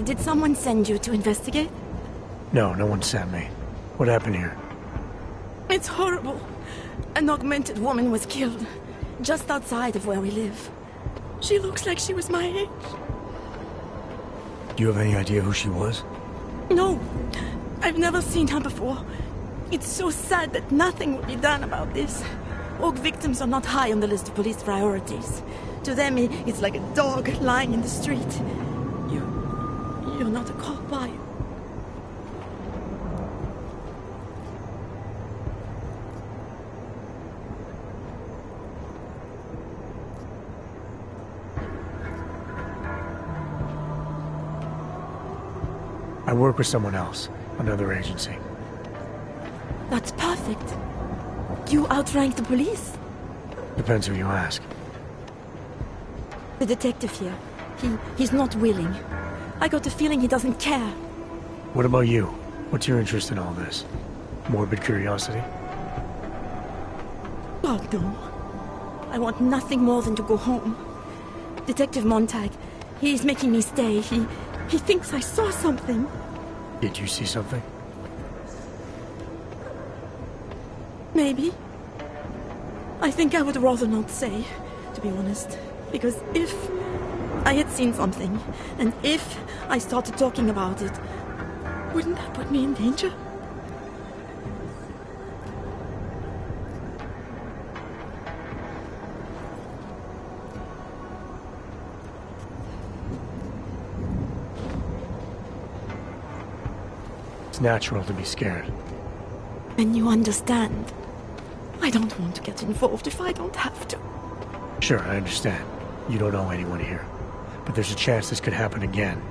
Did someone send you to investigate? No, no one sent me. What happened here? It's horrible. An augmented woman was killed, just outside of where we live. She looks like she was my age. Do you have any idea who she was? No, I've never seen her before. It's so sad that nothing will be done about this. Org victims are not high on the list of police priorities. To them, it's like a dog lying in the street. You're not a cop, are you? I work with someone else, another agency. That's perfect. You outrank the police? Depends who you ask. The detective here. He's not willing. I got the feeling he doesn't care. What about you? What's your interest in all this? Morbid curiosity? God, no. I want nothing more than to go home. Detective Montag, he's making me stay. He thinks I saw something. Did you see something? Maybe. I think I would rather not say, to be honest. Because if I had seen something, and if I started talking about it, wouldn't that put me in danger? It's natural to be scared. Then you understand. I don't want to get involved if I don't have to. Sure, I understand. You don't know anyone here. But there's a chance this could happen again.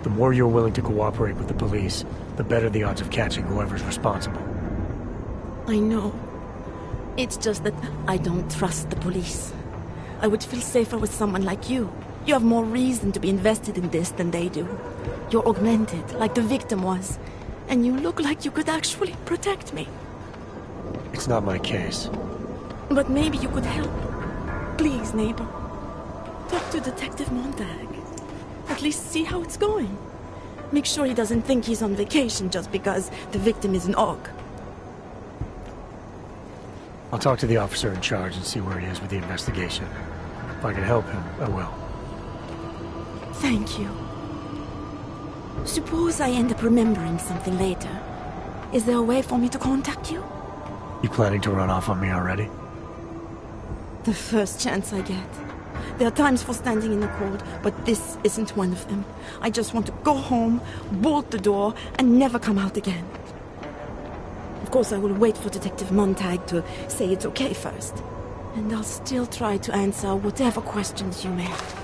The more you're willing to cooperate with the police, the better the odds of catching whoever's responsible. I know. It's just that I don't trust the police. I would feel safer with someone like you. You have more reason to be invested in this than they do. You're augmented, like the victim was. And you look like you could actually protect me. It's not my case. But maybe you could help. Please, neighbor. Talk to Detective Montag. At least see how it's going. Make sure he doesn't think he's on vacation just because the victim is an aug. I'll talk to the officer in charge and see where he is with the investigation. If I can help him, I will. Thank you. Suppose I end up remembering something later. Is there a way for me to contact you? You planning to run off on me already? The first chance I get. There are times for standing in the cold, but this isn't one of them. I just want to go home, bolt the door, and never come out again. Of course, I will wait for Detective Montag to say it's okay first. And I'll still try to answer whatever questions you may have.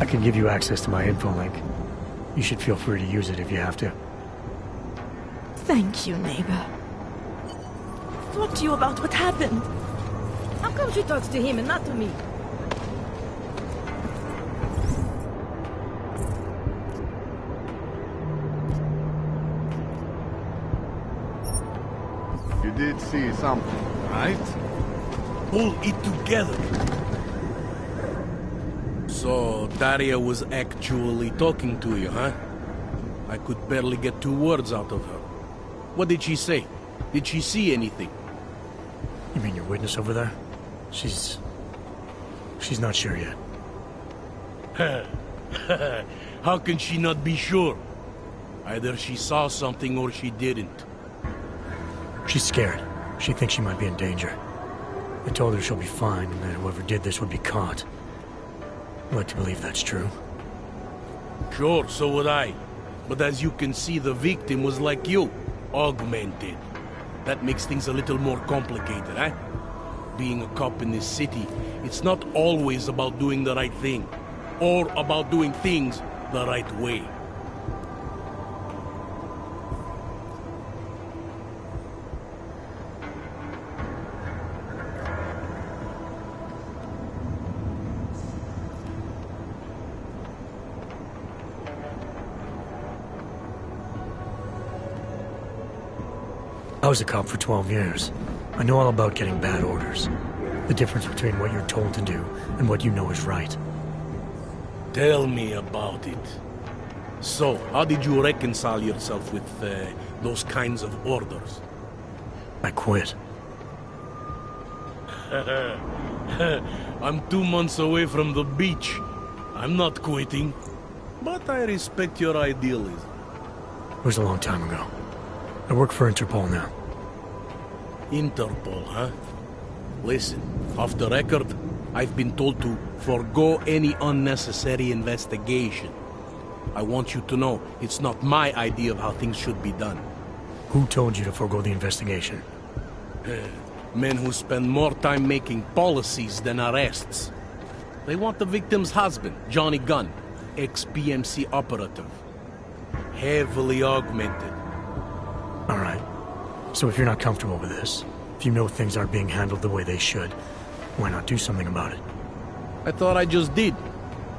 I can give you access to my info link. You should feel free to use it if you have to. Thank you, neighbor. Talk to you about what happened. How come she talks to him and not to me? You did see something, right? Pull it together. So, Daria was actually talking to you, huh? I could barely get 2 words out of her. What did she say? Did she see anything? You mean your witness over there? She's not sure yet. How can she not be sure? Either she saw something or she didn't. She's scared. She thinks she might be in danger. I told her she'll be fine and that whoever did this would be caught. I'd like to believe that's true. Sure, so would I. But as you can see, the victim was like you, augmented. That makes things a little more complicated, eh? Being a cop in this city, it's not always about doing the right thing, or about doing things the right way. I was a cop for 12 years. I know all about getting bad orders. The difference between what you're told to do and what you know is right. Tell me about it. So, how did you reconcile yourself with those kinds of orders? I quit. I'm 2 months away from the beach. I'm not quitting. But I respect your idealism. It was a long time ago. I work for Interpol now. Interpol, huh? Listen, off the record, I've been told to forgo any unnecessary investigation. I want you to know it's not my idea of how things should be done. Who told you to forego the investigation? Men who spend more time making policies than arrests. They want the victim's husband, Johnny Gunn, ex-PMC operative. Heavily augmented. All right. So if you're not comfortable with this, if you know things aren't being handled the way they should, why not do something about it? I thought I just did.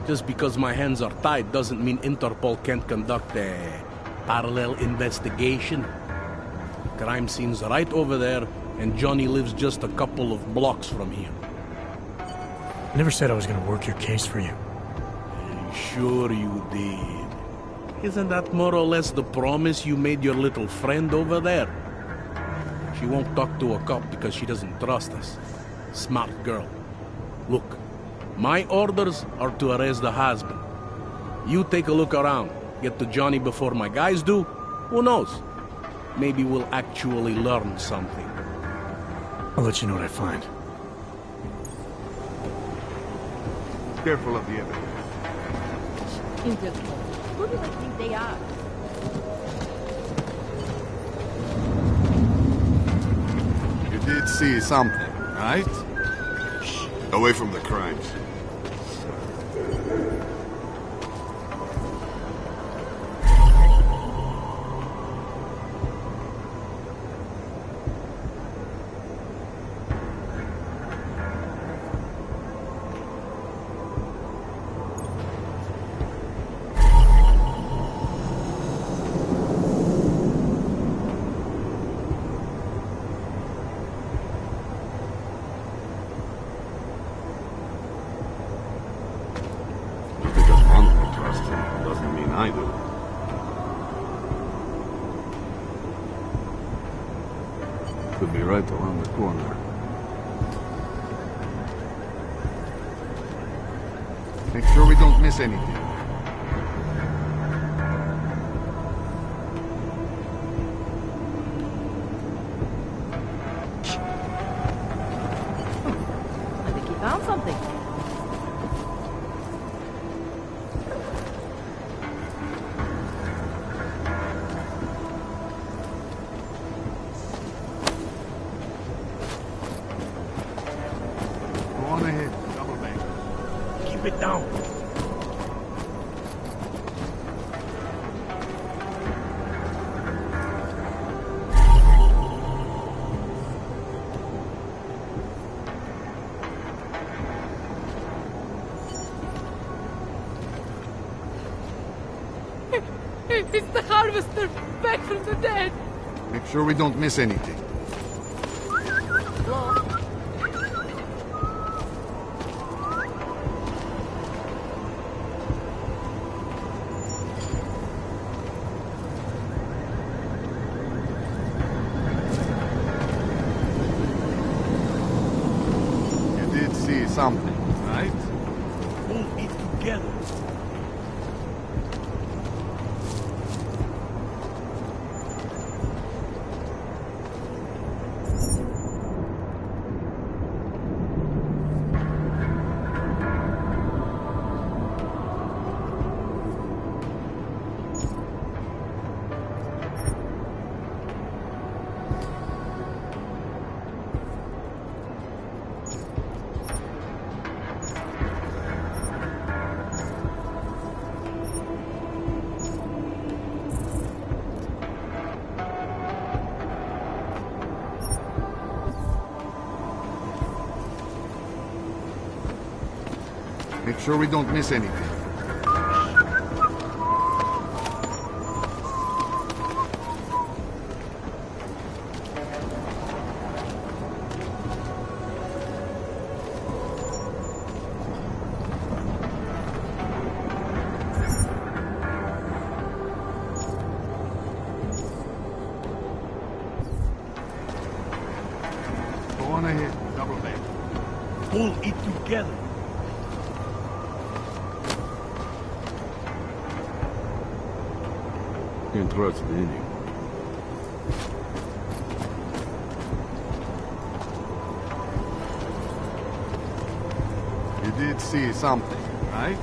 Just because my hands are tied doesn't mean Interpol can't conduct a parallel investigation. Crime scene's right over there, and Johnny lives just a couple of blocks from here. I never said I was going to work your case for you. Sure you did. Isn't that more or less the promise you made your little friend over there? She won't talk to a cop because she doesn't trust us. Smart girl. Look, my orders are to arrest the husband. You take a look around. Get to Johnny before my guys do. Who knows? Maybe we'll actually learn something. I'll let you know what I find. Careful of the evidence. Interpol. Who do they think they are? You did see something, right? Shh. Away from the crimes. I do. Could be right around the corner. Make sure we don't miss anything. I think he found something. Go on ahead. Double bank. Keep it down. It's the harvester, back from the dead. Make sure we don't miss anything. You did see something, right? Hold it together. Make sure we don't miss anything. Pull it together. Interesting. You did see something, right?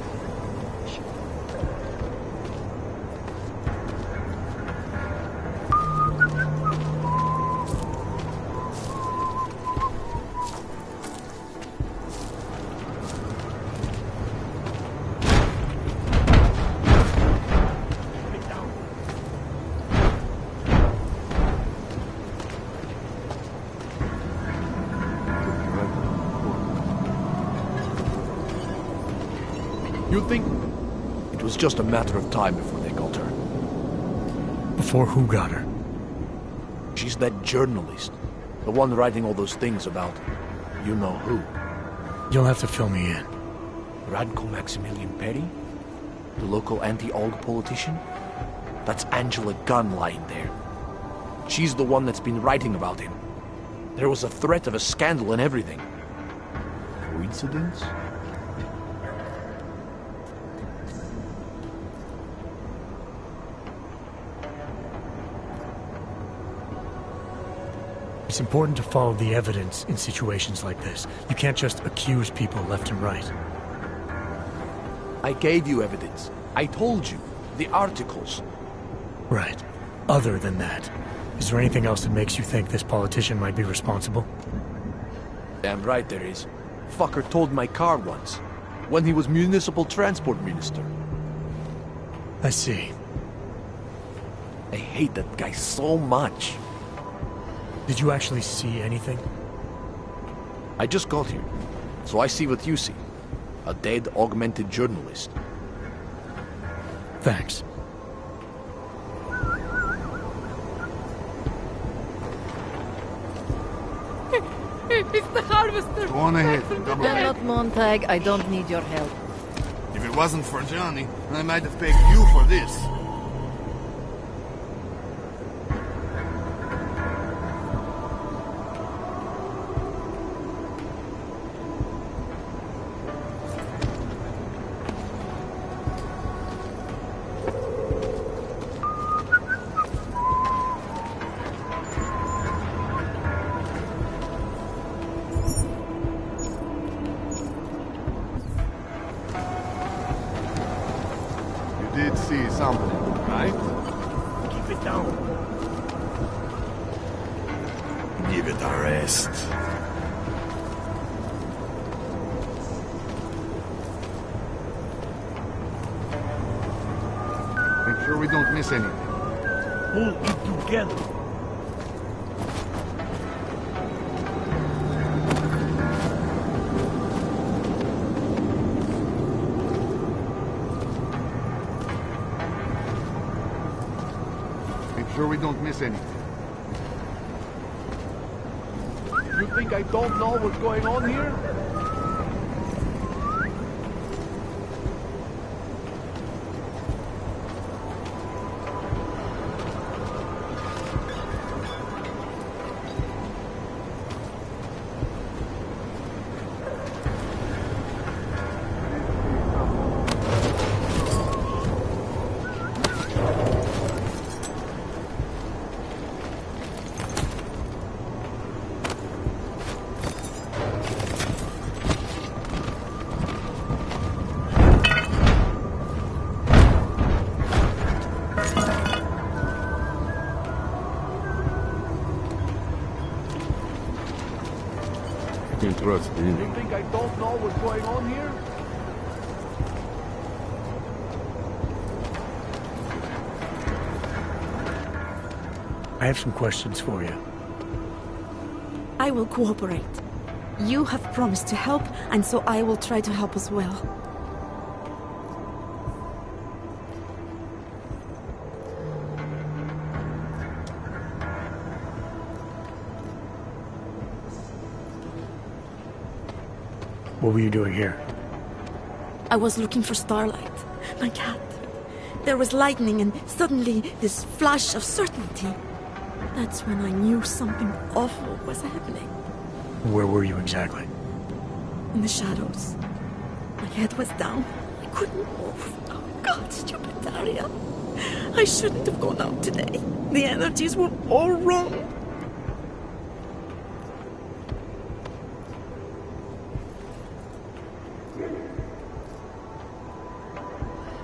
You think it was just a matter of time before they got her? Before who got her? She's that journalist. The one writing all those things about you know who. You'll have to fill me in. Radko Maximilian Perry? The local anti-AUG politician? That's Angela Gunn lying there. She's the one that's been writing about him. There was a threat of a scandal and everything. Coincidence? It's important to follow the evidence in situations like this. You can't just accuse people left and right. I gave you evidence. I told you. The articles. Right. Other than that, is there anything else that makes you think this politician might be responsible? Damn right there is. Fucker towed my car once. When he was municipal transport minister. I see. I hate that guy so much. Did you actually see anything? I just got here, so I see what you see. A dead, augmented journalist. Thanks. It's the harvester. Go on ahead. Back from the Double dead. back. Not Montag, I don't need your help. If it wasn't for Johnny, I might have paid you for this. You did see something, right? Keep it down. Give it a rest. Make sure we don't miss anything. Pull it together. Make sure we don't miss anything. You think I don't know what's going on here? Interesting. You think I don't know what's going on here? I have some questions for you. I will cooperate. You have promised to help, and so I will try to help as well. What were you doing here? I was looking for Starlight, my cat. There was lightning and suddenly this flash of certainty. That's when I knew something awful was happening. Where were you exactly? in the shadows. My head was down. I couldn't move. Oh, God, stupid Daria. I shouldn't have gone out today. The energies were all wrong.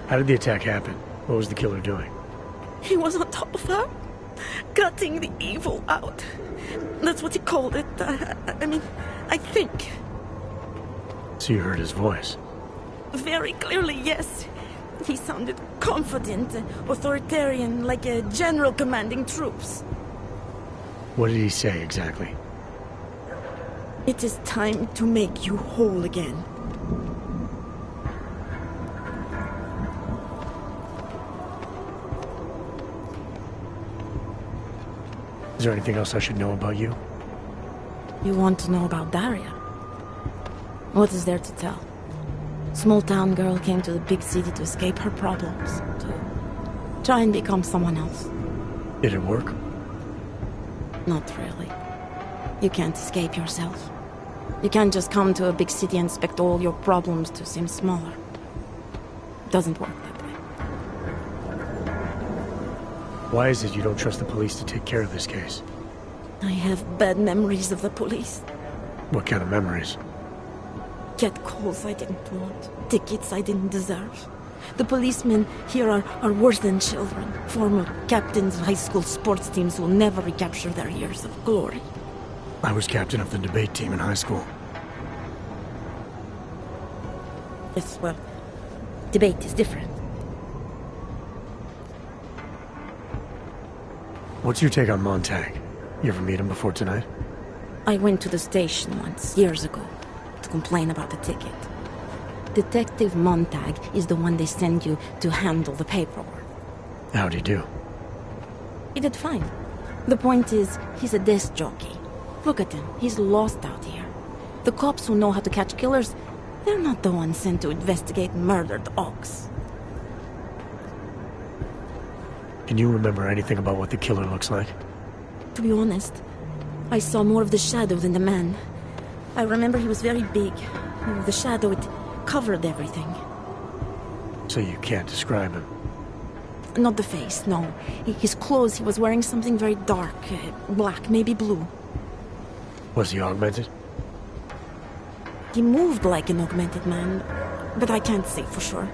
How did the attack happen? What was the killer doing? He was on top of her, cutting the evil out. That's what he called it. I mean, I think. So you heard his voice? Very clearly, yes. He sounded confident, authoritarian, like a general commanding troops. What did he say exactly? It is time to make you whole again. Is there anything else I should know about you? You want to know about Daria? What is there to tell? Small town girl came to the big city to escape her problems, to try and become someone else. Did it work? Not really. You can't escape yourself. You can't just come to a big city and expect all your problems to seem smaller. It doesn't work that way. Why is it you don't trust the police to take care of this case? I have bad memories of the police. What kind of memories? Get calls I didn't want, tickets I didn't deserve. The policemen here are worse than children. Former captains of high school sports teams who will never recapture their years of glory. I was captain of the debate team in high school. Yes, well, debate is different. What's your take on Montag? You ever meet him before tonight? I went to the station once, years ago, to complain about the ticket. Detective Montag is the one they send you to handle the paperwork. How'd he do? He did fine. The point is, he's a desk jockey. Look at him, he's lost out here. The cops who know how to catch killers, they're not the ones sent to investigate murdered ox. Can you remember anything about what the killer looks like? To be honest, I saw more of the shadow than the man. I remember he was very big. The shadow, it covered everything. So you can't describe him? Not the face, no. His clothes, he was wearing something very dark, black, maybe blue. Was he augmented? He moved like an augmented man, but I can't say for sure.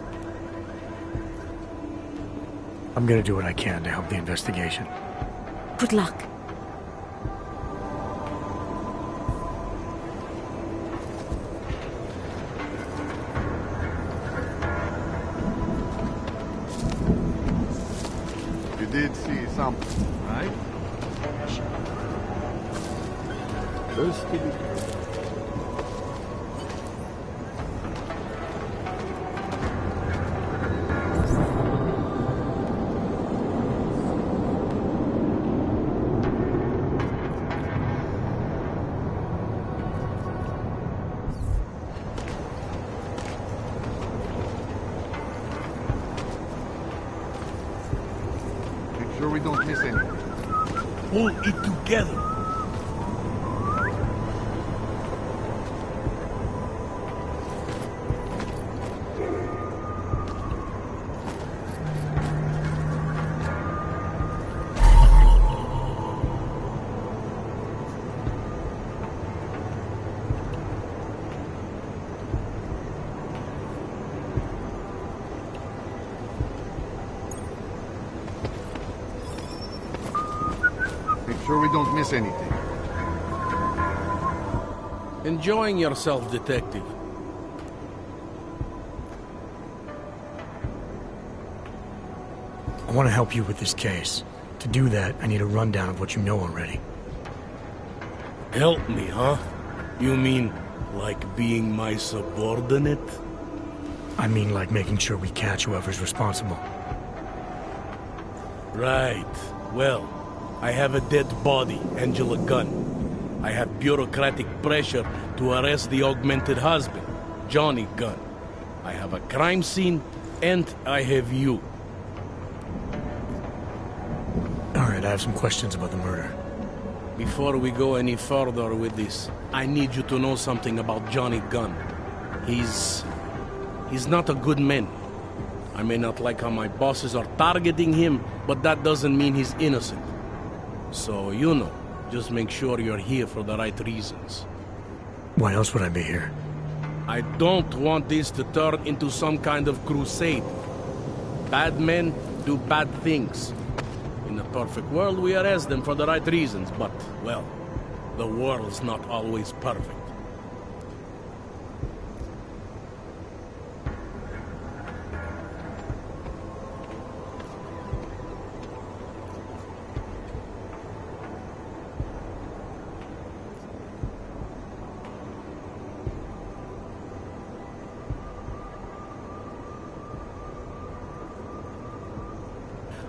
I'm gonna do what I can to help the investigation. Good luck. You did see something, right? Make sure we don't miss anything. Pull it together. Make sure we don't miss anything. Enjoying yourself, detective. I want to help you with this case. To do that, I need a rundown of what you know already. Help me, huh? You mean like being my subordinate? I mean like making sure we catch whoever's responsible. Right. Well, I have a dead body, Angela Gunn. I have bureaucratic pressure to arrest the augmented husband, Johnny Gunn. I have a crime scene, and I have you. Alright, I have some questions about the murder. Before we go any further with this, I need you to know something about Johnny Gunn. He's not a good man. I may not like how my bosses are targeting him, but that doesn't mean he's innocent. So, you know, just make sure you're here for the right reasons. Why else would I be here? I don't want this to turn into some kind of crusade. Bad men do bad things. In a perfect world, we arrest them for the right reasons, but, well, the world's not always perfect.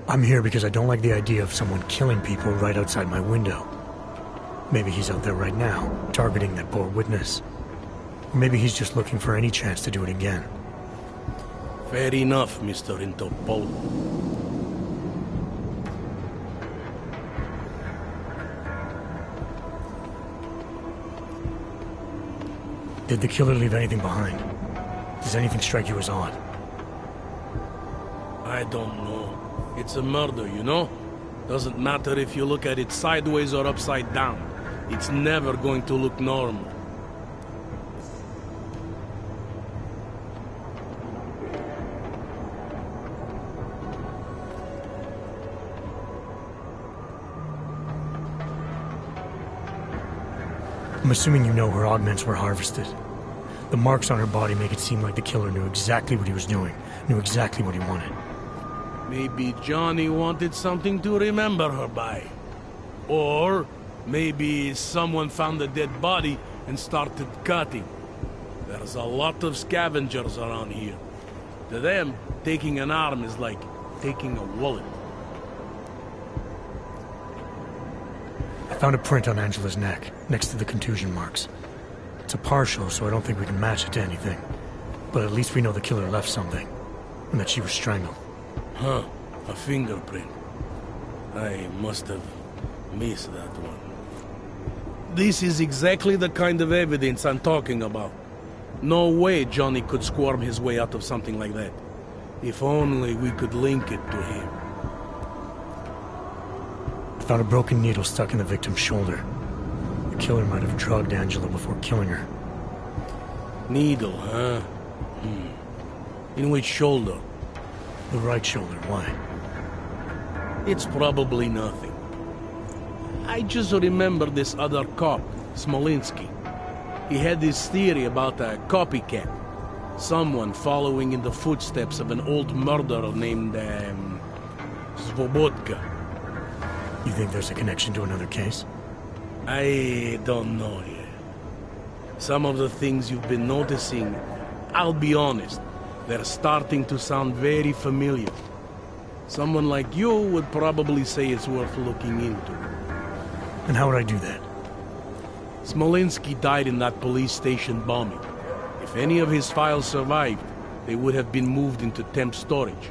I'm here because I don't like the idea of someone killing people right outside my window. Maybe he's out there right now, targeting that poor witness. Or maybe he's just looking for any chance to do it again. Fair enough, Mr. Interpol. Did the killer leave anything behind? Does anything strike you as odd? I don't know. It's a murder, you know? Doesn't matter if you look at it sideways or upside down. It's never going to look normal. I'm assuming you know her augments were harvested. The marks on her body make it seem like the killer knew exactly what he was doing, knew exactly what he wanted. Maybe Johnny wanted something to remember her by. Or maybe someone found a dead body and started cutting. There's a lot of scavengers around here. To them, taking an arm is like taking a wallet. I found a print on Angela's neck, next to the contusion marks. It's a partial, so I don't think we can match it to anything. But at least we know the killer left something, and that she was strangled. Huh, a fingerprint. I must have missed that one. This is exactly the kind of evidence I'm talking about. No way Johnny could squirm his way out of something like that. If only we could link it to him. I found a broken needle stuck in the victim's shoulder. The killer might have drugged Angela before killing her. Needle, huh? In which shoulder? The right shoulder, why? It's probably nothing. I just remember this other cop, Smolinski. He had this theory about a copycat. Someone following in the footsteps of an old murderer named, Svobodka. You think there's a connection to another case? I don't know yet. Some of the things you've been noticing, I'll be honest, they're starting to sound very familiar. Someone like you would probably say it's worth looking into. And how would I do that? Smolinski died in that police station bombing. If any of his files survived, they would have been moved into temp storage,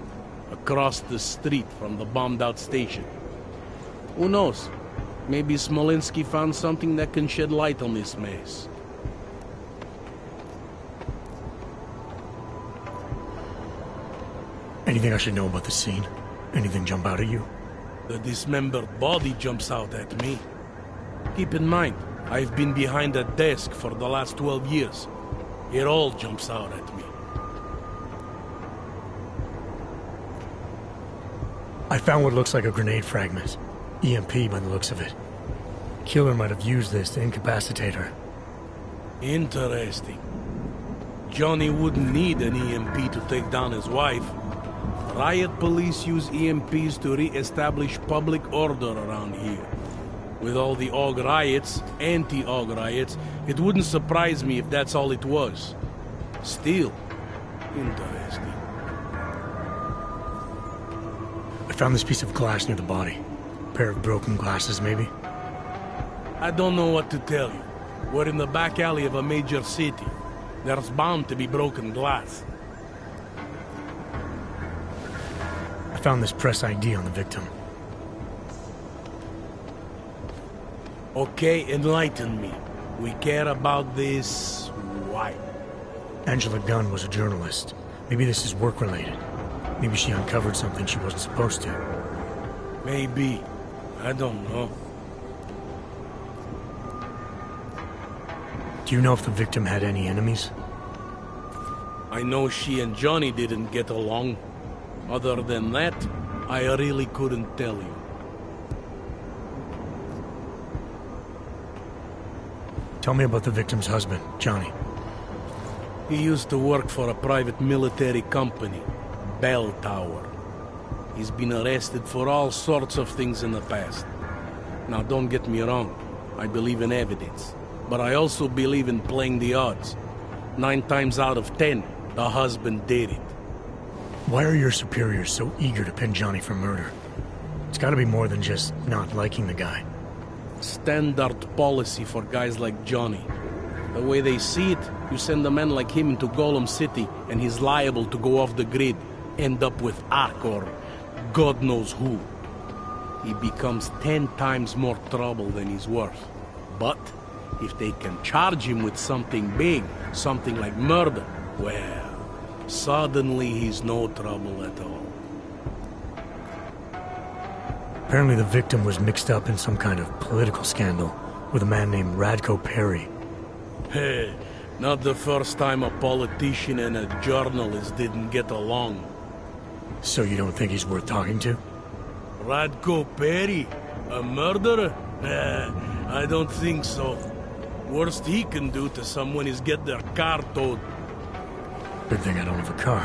across the street from the bombed-out station. Who knows? Maybe Smolinski found something that can shed light on this mess. Anything I should know about the scene? Anything jump out at you? The dismembered body jumps out at me. Keep in mind, I've been behind a desk for the last 12 years. It all jumps out at me. I found what looks like a grenade fragment. EMP by the looks of it. Killer might have used this to incapacitate her. Interesting. Johnny wouldn't need an EMP to take down his wife. Riot police use EMPs to re-establish public order around here. With all the AUG riots, anti-AUG riots, it wouldn't surprise me if that's all it was. Still, interesting. I found this piece of glass near the body. A pair of broken glasses, maybe? I don't know what to tell you. We're in the back alley of a major city. There's bound to be broken glass. I found this press ID on the victim. Okay, enlighten me. We care about this... why? Angela Gunn was a journalist. Maybe this is work-related. Maybe she uncovered something she wasn't supposed to. Maybe. I don't know. Do you know if the victim had any enemies? I know she and Johnny didn't get along. Other than that, I really couldn't tell you. Tell me about the victim's husband, Johnny. He used to work for a private military company, Bell Tower. He's been arrested for all sorts of things in the past. Now, don't get me wrong. I believe in evidence. But I also believe in playing the odds. 9 times out of 10, the husband did it. Why are your superiors so eager to pin Johnny for murder? It's gotta be more than just not liking the guy. Standard policy for guys like Johnny. The way they see it, you send a man like him into Golem City, and he's liable to go off the grid, end up with Ark or God knows who. He becomes 10 times more trouble than he's worth. But if they can charge him with something big, something like murder, well, suddenly he's no trouble at all. Apparently the victim was mixed up in some kind of political scandal with a man named Radko Perry. Hey, not the first time a politician and a journalist didn't get along. So you don't think he's worth talking to? Radko Perry? A murderer? I don't think so. Worst he can do to someone is get their car towed. Good thing I don't have a car.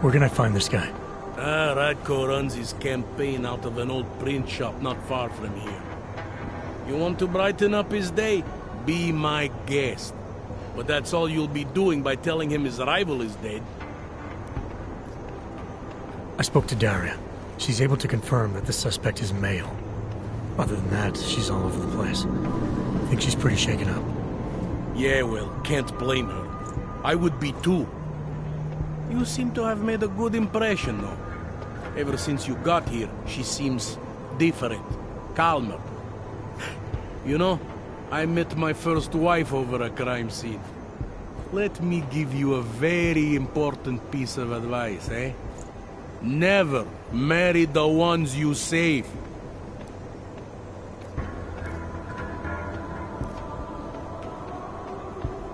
Where can I find this guy? Radko runs his campaign out of an old print shop not far from here. You want to brighten up his day? Be my guest. But that's all you'll be doing by telling him his rival is dead. I spoke to Daria. She's able to confirm that the suspect is male. Other than that, she's all over the place. I think she's pretty shaken up. Yeah, well, can't blame her. I would be too. You seem to have made a good impression, though. Ever since you got here, she seems different, calmer. You know, I met my first wife over a crime scene. Let me give you a very important piece of advice, eh? Never marry the ones you save.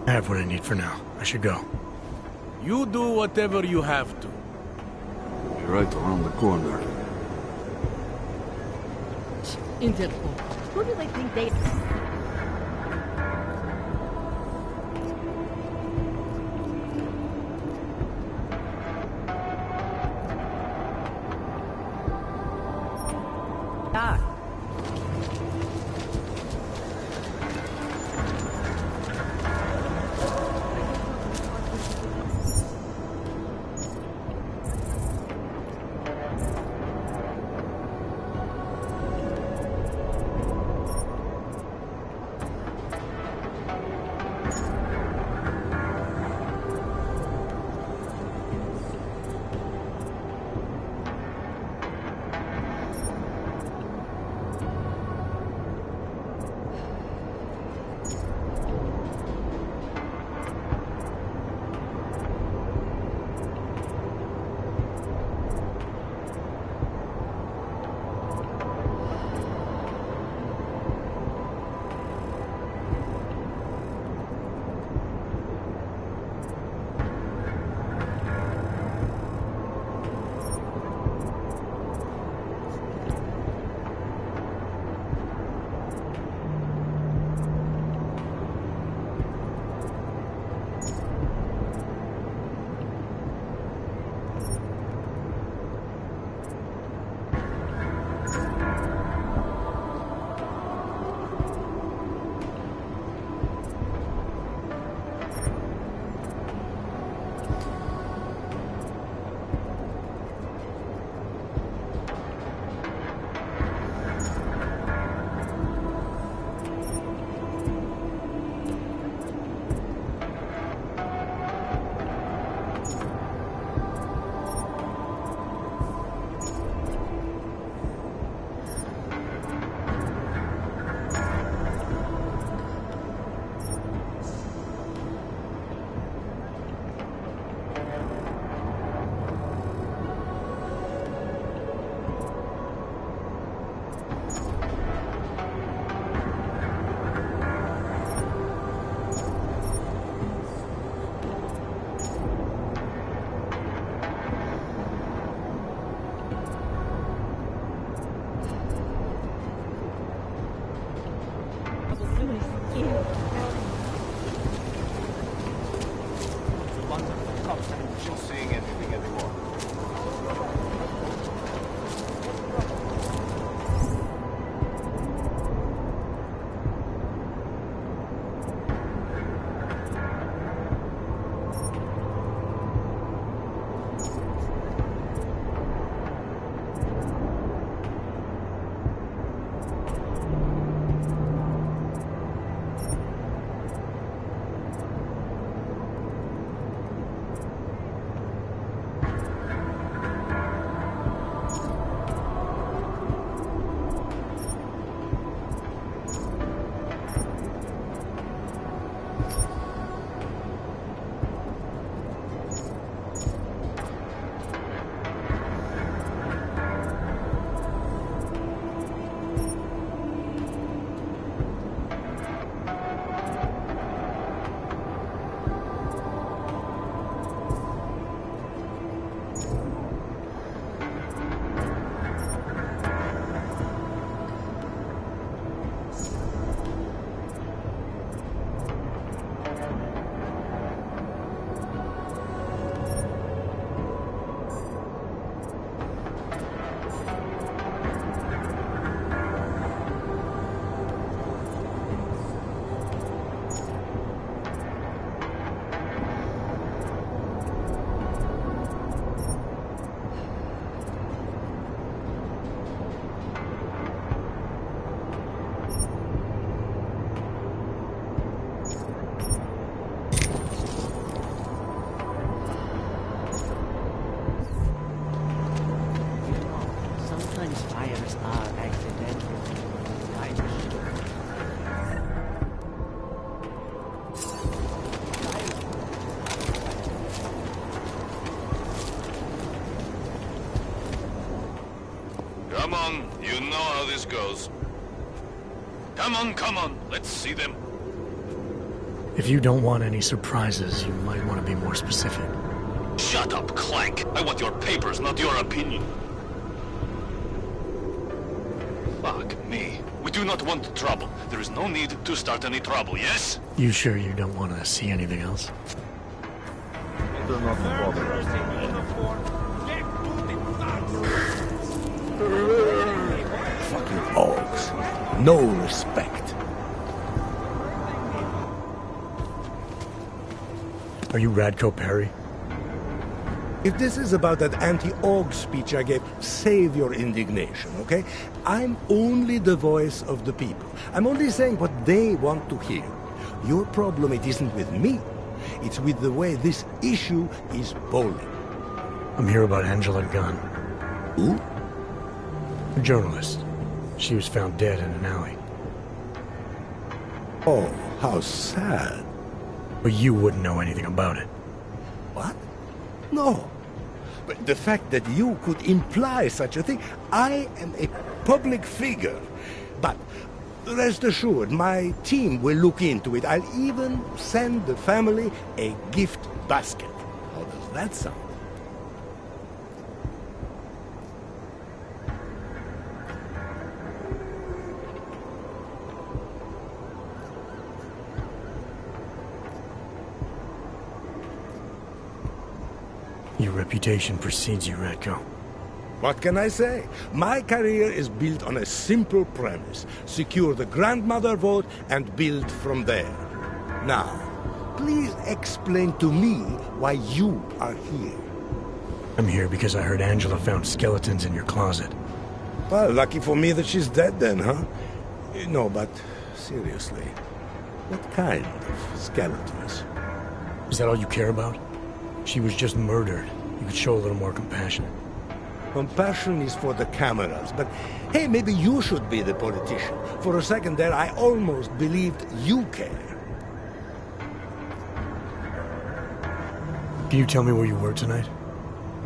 I have what I need for now. I should go. You do whatever you have to. You're right around the corner. Interpol. Who do they think they... Ah. Sometimes fires are accidental. I'm sure. Come on, you know how this goes. Come on, let's see them. If you don't want any surprises, you might want to be more specific. Shut up, Clank. I want your papers, not your opinion. Fuck me. We do not want trouble. There is no need to start any trouble, yes? You sure you don't want to see anything else? Do not bother us. Fucking hogs. No respect. Are you Radko Perry? If this is about that anti-Aug speech I gave, save your indignation, okay? I'm only the voice of the people. I'm only saying what they want to hear. Your problem, it isn't with me. It's with the way this issue is bowling. I'm here about Angela Gunn. Who? A journalist. She was found dead in an alley. Oh, how sad. But you wouldn't know anything about it. What? No. But the fact that you could imply such a thing, I am a public figure. But rest assured, my team will look into it. I'll even send the family a gift basket. How does that sound? Your reputation precedes you, Radko. What can I say? My career is built on a simple premise. Secure the grandmother vote and build from there. Now, please explain to me why you are here. I'm here because I heard Angela found skeletons in your closet. Well, lucky for me that she's dead then, huh? No, but seriously, what kind of skeletons? Is that all you care about? She was just murdered. You could show a little more compassion. Compassion is for the cameras, but hey, maybe you should be the politician. For a second there, I almost believed you care. Can you tell me where you were tonight?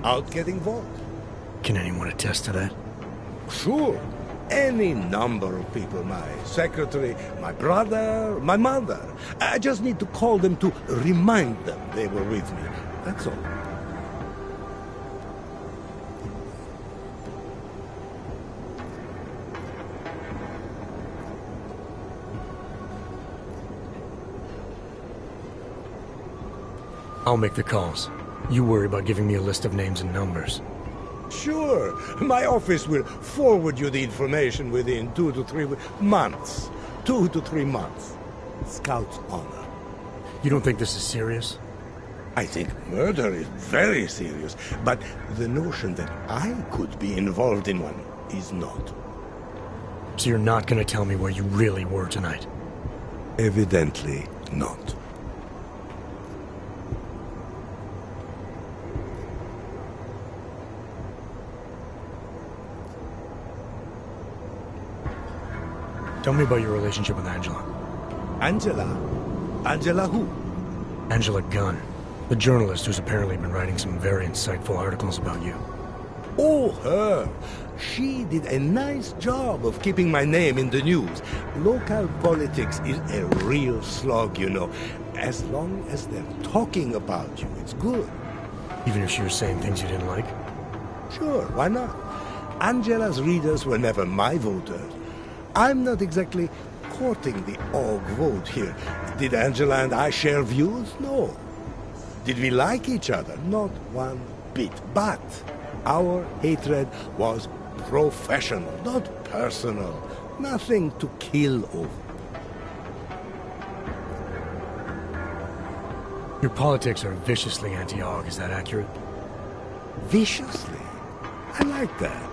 Out getting vote. Can anyone attest to that? Sure. Any number of people. My secretary, my brother, my mother. I just need to call them to remind them they were with me. That's all. I'll make the calls. You worry about giving me a list of names and numbers. Sure. My office will forward you the information within 2 to 3 months. 2 to 3 months. Scout's honor. You don't think this is serious? I think murder is very serious, but the notion that I could be involved in one is not. So you're not going to tell me where you really were tonight? Evidently not. Tell me about your relationship with Angela. Angela? Angela who? Angela Gunn, the journalist who's apparently been writing some very insightful articles about you. Oh, her. She did a nice job of keeping my name in the news. Local politics is a real slog, you know. As long as they're talking about you, it's good. Even if she was saying things you didn't like? Sure, why not? Angela's readers were never my voters. I'm not exactly courting the Aug vote here. Did Angela and I share views? No. Did we like each other? Not one bit. But our hatred was professional, not personal. Nothing to kill over. Your politics are viciously anti-Aug, is that accurate? Viciously? I like that.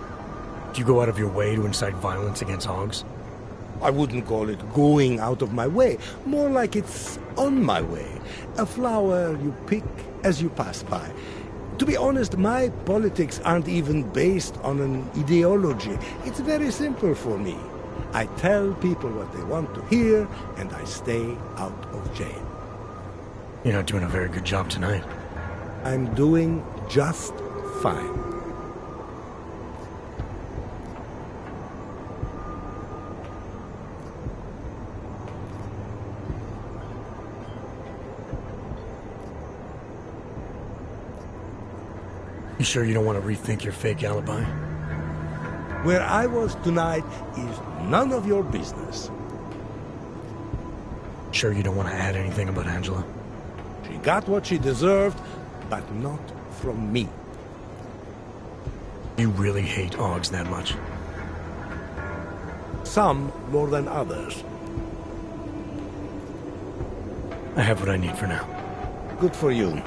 Do you go out of your way to incite violence against Augs? I wouldn't call it going out of my way. More like it's on my way. A flower you pick as you pass by. To be honest, my politics aren't even based on an ideology. It's very simple for me. I tell people what they want to hear, and I stay out of jail. You're not doing a very good job tonight. I'm doing just fine. You sure you don't want to rethink your fake alibi? Where I was tonight is none of your business. Sure you don't want to add anything about Angela? She got what she deserved, but not from me. You really hate Augs that much? Some more than others. I have what I need for now. Good for you.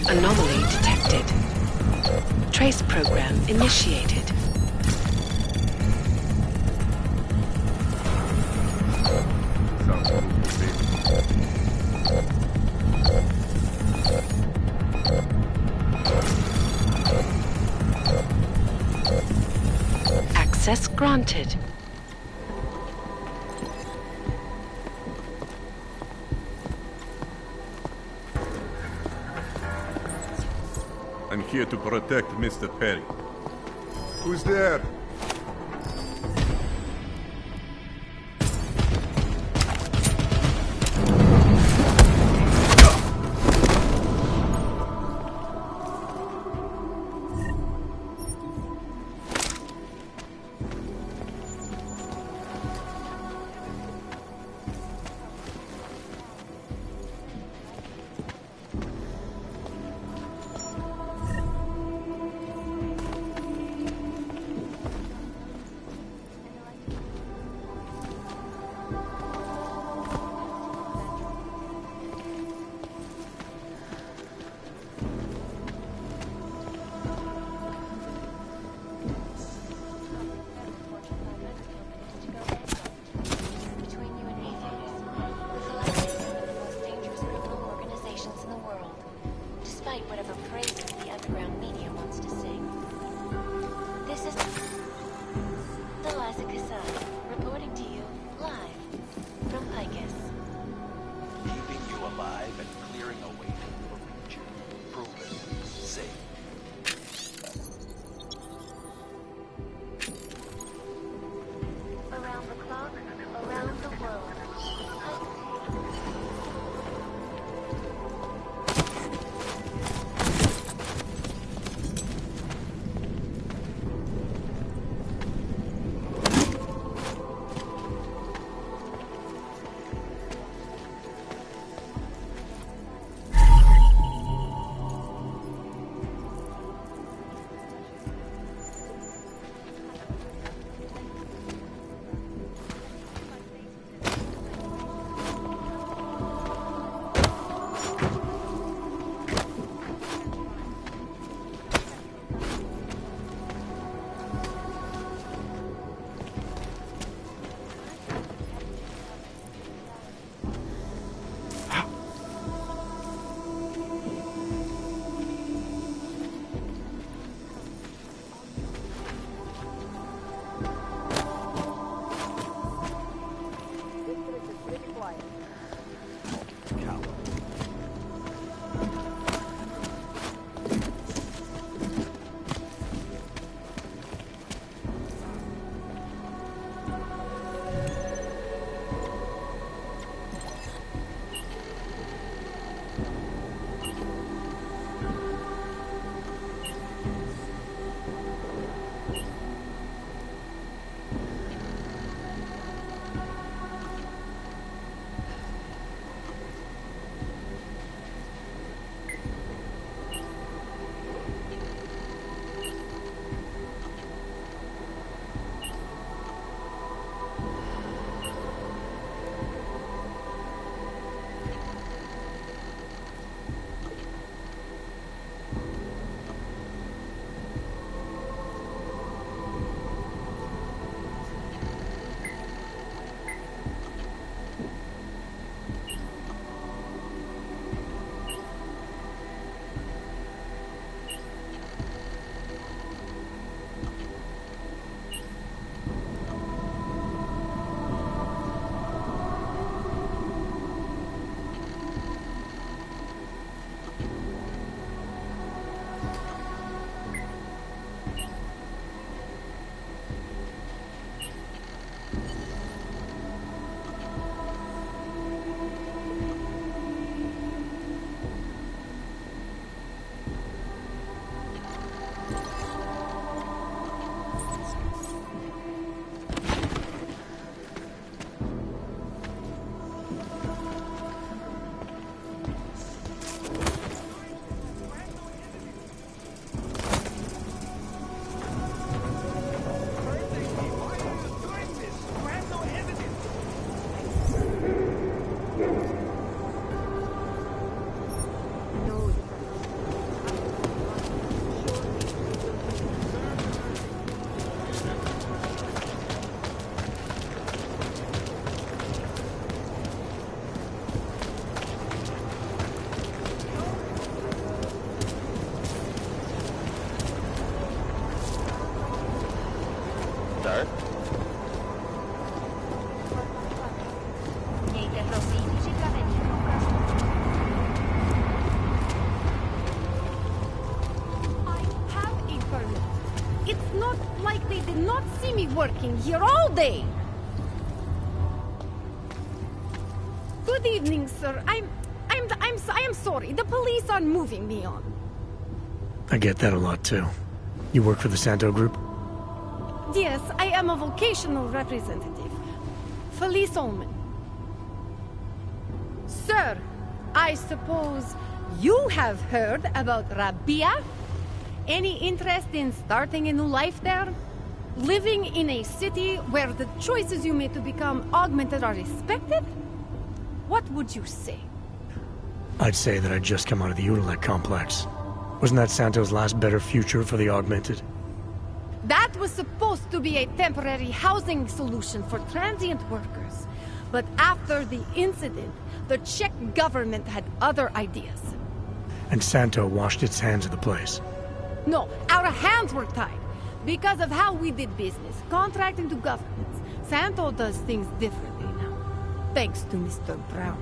Anomaly detected. Trace program initiated. Access granted. I'm here to protect Mr. Perry. Who's there? here all day. Good evening, sir. I am sorry. The police are moving me on. I get that a lot, too. You work for the Santo Group? Yes, I am a vocational representative. Felice Ullman. Sir, I suppose you have heard about Rabia? Any interest in starting a new life there? Living in a city where the choices you make to become augmented are respected? What would you say? I'd say that I'd just come out of the Utilec complex. Wasn't that Santo's last better future for the augmented? That was supposed to be a temporary housing solution for transient workers. But after the incident, the Czech government had other ideas. And Santo washed its hands of the place. No, our hands were tied. Because of how we did business, contracting to governments. Santo does things differently now. Thanks to Mr. Brown.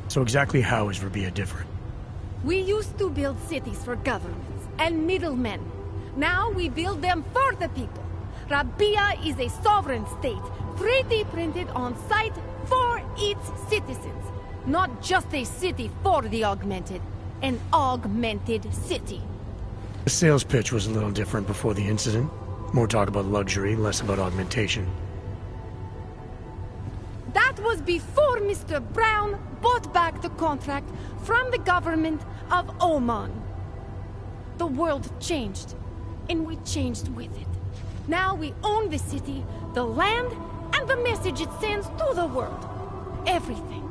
So exactly how is Rabia different? We used to build cities for governments and middlemen. Now we build them for the people. Rabia is a sovereign state, 3D printed on site for its citizens. Not just a city for the augmented. An augmented city. The sales pitch was a little different before the incident. More talk about luxury, less about augmentation. That was before Mr. Brown bought back the contract from the government of Oman. The world changed, and we changed with it. Now we own the city, the land, and the message it sends to the world. Everything.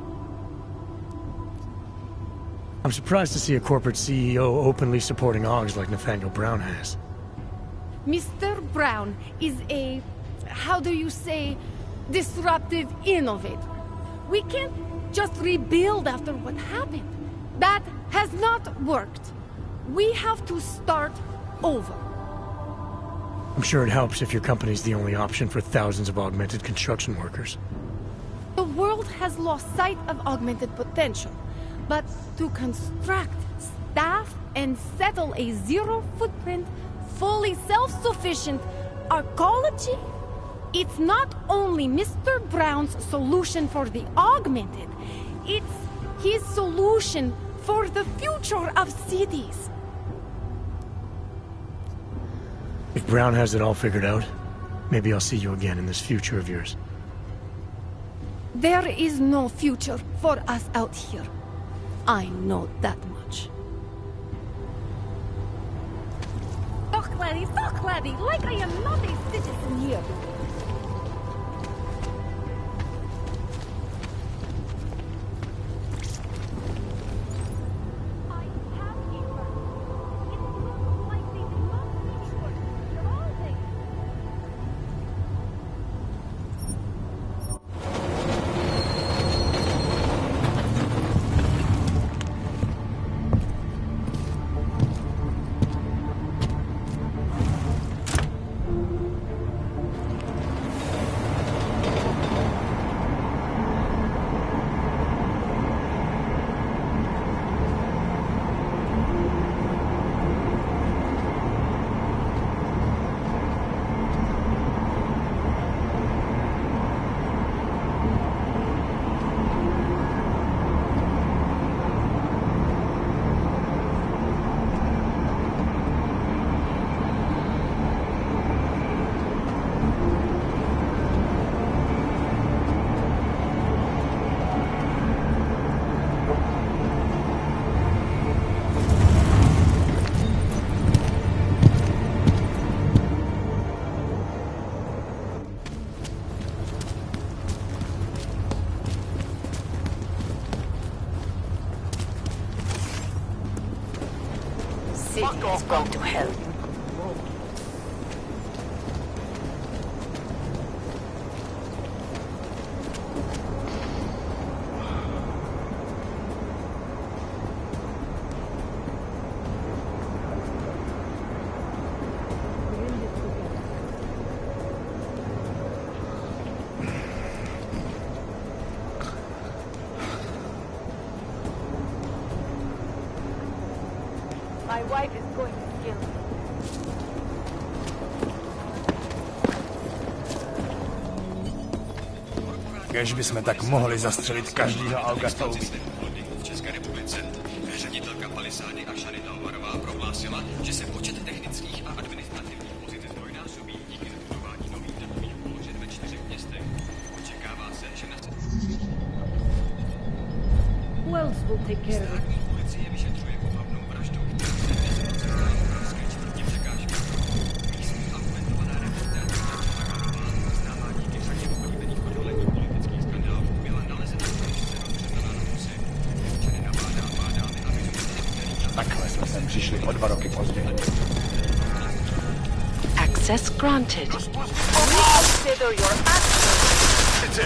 I'm surprised to see a corporate CEO openly supporting Augs like Nathaniel Brown has. Mr. Brown is a, how do you say, disruptive innovator. We can't just rebuild after what happened. That has not worked. We have to start over. I'm sure it helps if your company's the only option for thousands of augmented construction workers. The world has lost sight of augmented potential. But to construct, staff, and settle a zero-footprint, fully self-sufficient arcology, it's not only Mr. Brown's solution for the augmented, it's his solution for the future of cities. If Brown has it all figured out, maybe I'll see you again in this future of yours. There is no future for us out here. I know that much. Talk, laddie, like I am not a citizen here. Has gone to hell. Kež bychom tak mohli zastřelit každýho auga, co uvidí. V České republice ředitelka Palisády a Šany Dalmarová prohlásila, že se počet technických a administrativních pozic zdvojnásobí díky vybudování nových datových položen ve 4 městech. Očekává se, že na Who else will take care of it? státní policie vyšetřuje ohavnou vraždu. Evropské čtvrtě překážky. Místní argumentovaná reprezentace známá díky řadě oblíbených odolení politických skandálů byla nalezena v rozřezaná na kusy. Občany nabádá vládáme, aby Takhle jsme sem přišli o 2 roky později. Access granted. Consider your actions.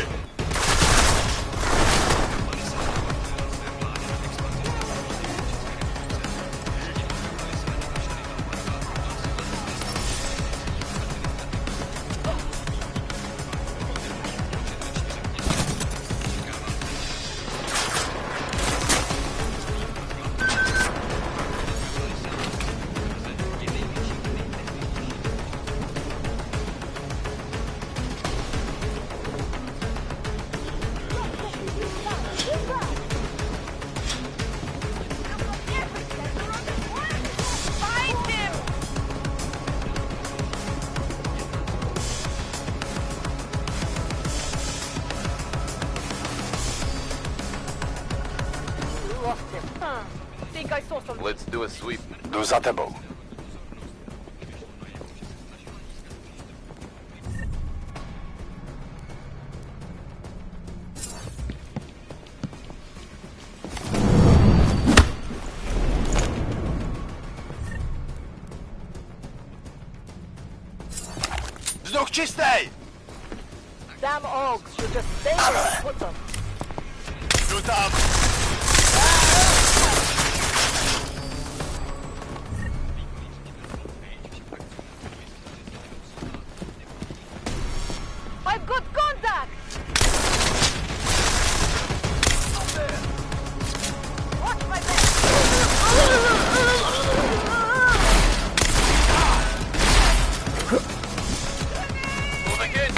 Let's do a sweep. Jdu za tebou. Vzduch čistý! Damn Augs should just stay there and put them. Jdu tam! I've got contact! Watch my back! Moving in!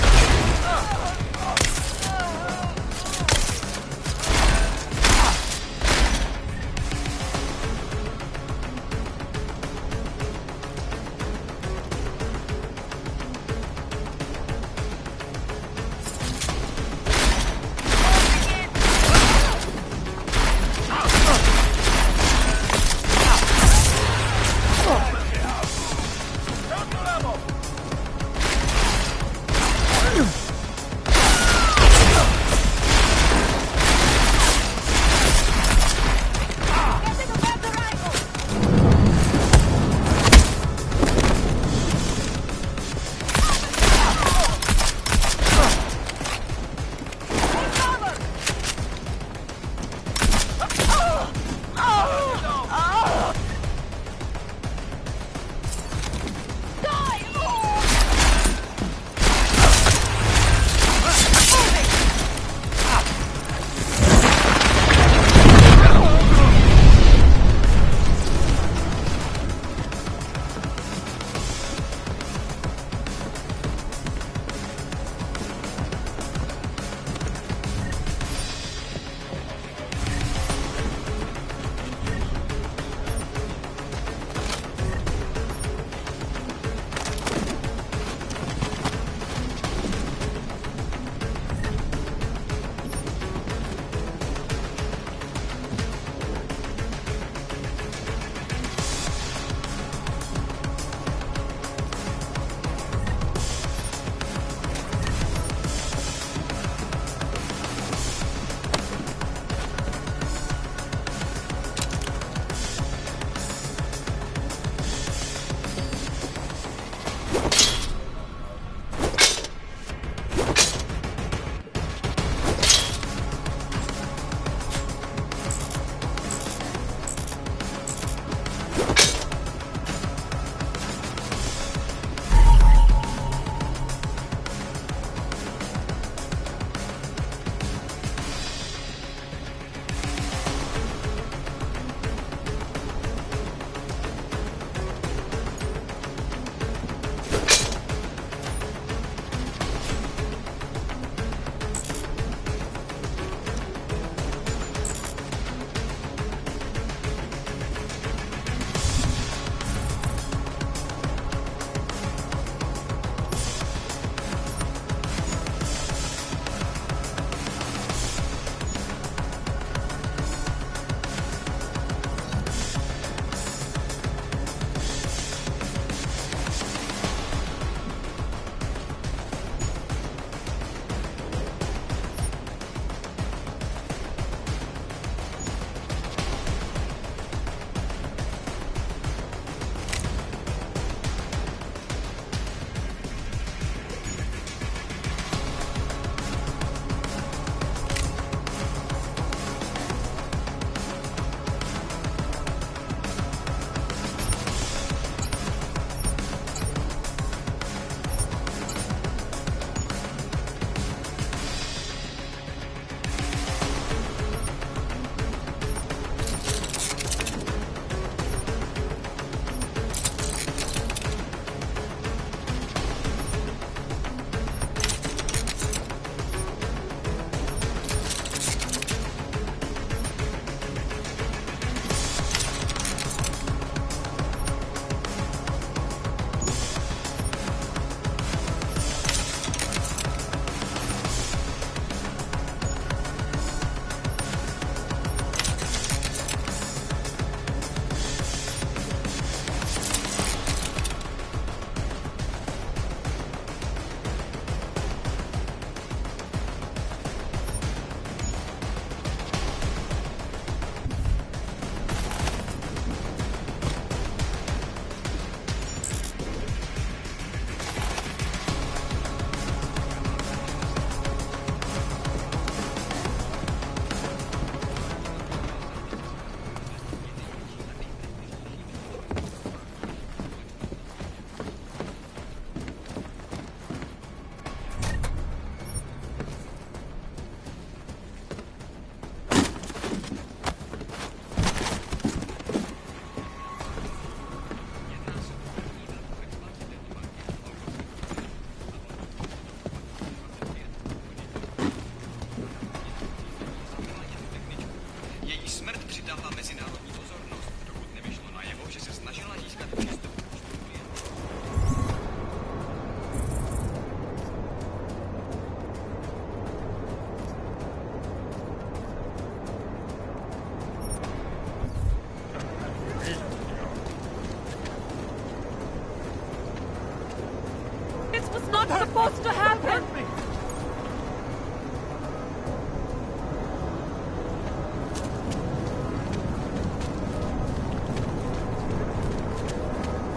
not supposed to happen!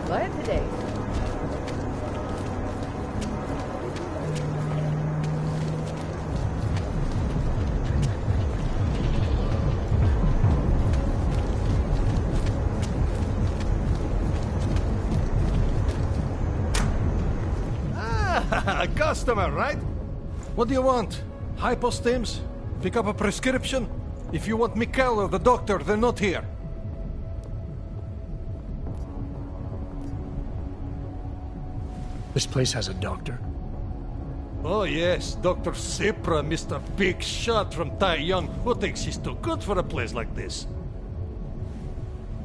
Quiet today. A customer, right? What do you want? Hypostims? Pick up a prescription? If you want Mikkel or the doctor, they're not here. This place has a doctor? Oh yes, Dr. Sipra, Mr. Big Shot from Tai Young. Who thinks he's too good for a place like this?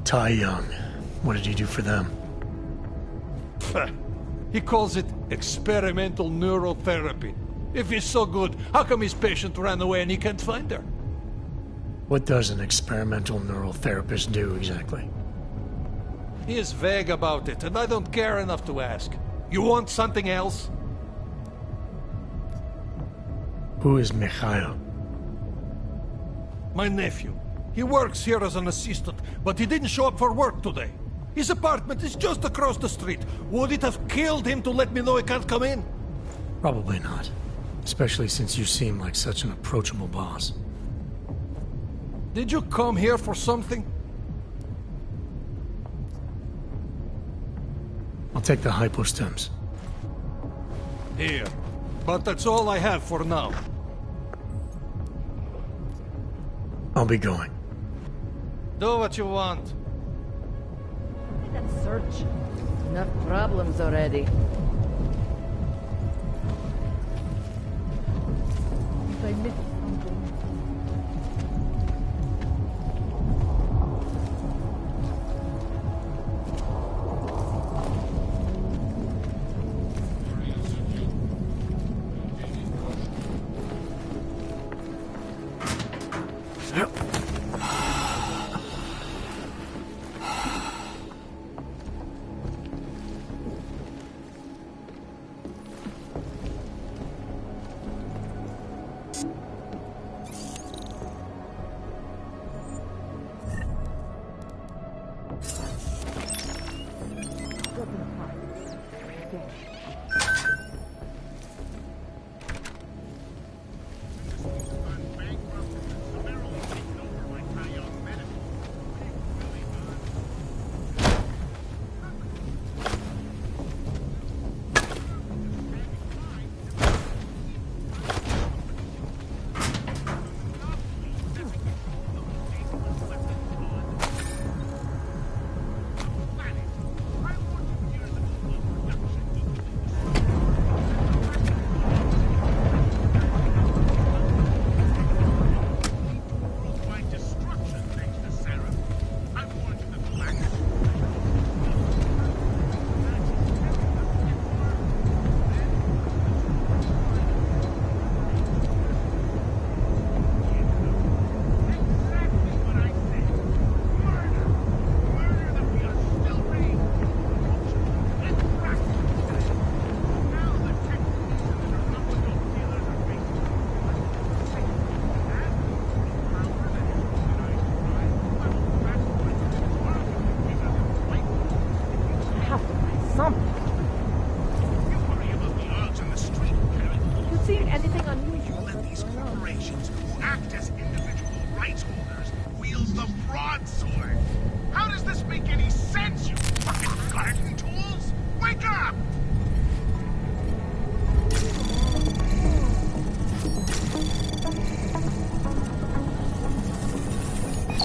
Tai Young. What did he do for them? He calls it experimental neurotherapy. If he's so good, how come his patient ran away and he can't find her? What does an experimental neural therapist do exactly? He is vague about it, and I don't care enough to ask. You want something else? Who is Mikhail? My nephew. He works here as an assistant, but he didn't show up for work today. His apartment is just across the street. Would it have killed him to let me know he can't come in? Probably not. Especially since you seem like such an approachable boss. Did you come here for something? I'll take the hypostims. Here. But that's all I have for now. I'll be going. Do what you want. That search. Enough problems already. If I missed something.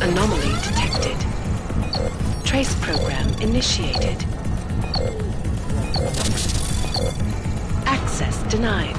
Anomaly detected. Trace program initiated. Access denied.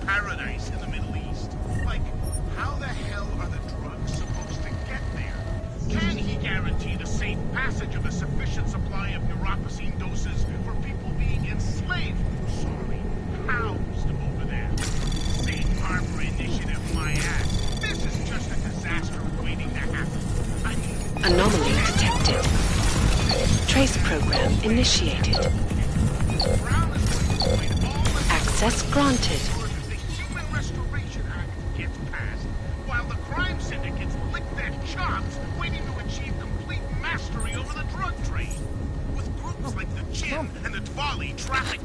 paradise in the Middle East. Like, how the hell are the drugs supposed to get there? Can he guarantee the safe passage of a sufficient supply of neuropozyne doses for people being enslaved? Sorry, housed over there. Safe Harbor Initiative, my ass. This is just a disaster waiting to happen. I mean... Anomaly detected. Trace program initiated. Access granted. The Human Restoration Act gets passed, while the crime syndicates lick their chops waiting to achieve complete mastery over the drug trade. With groups like the Jinn and the Dvali traffic...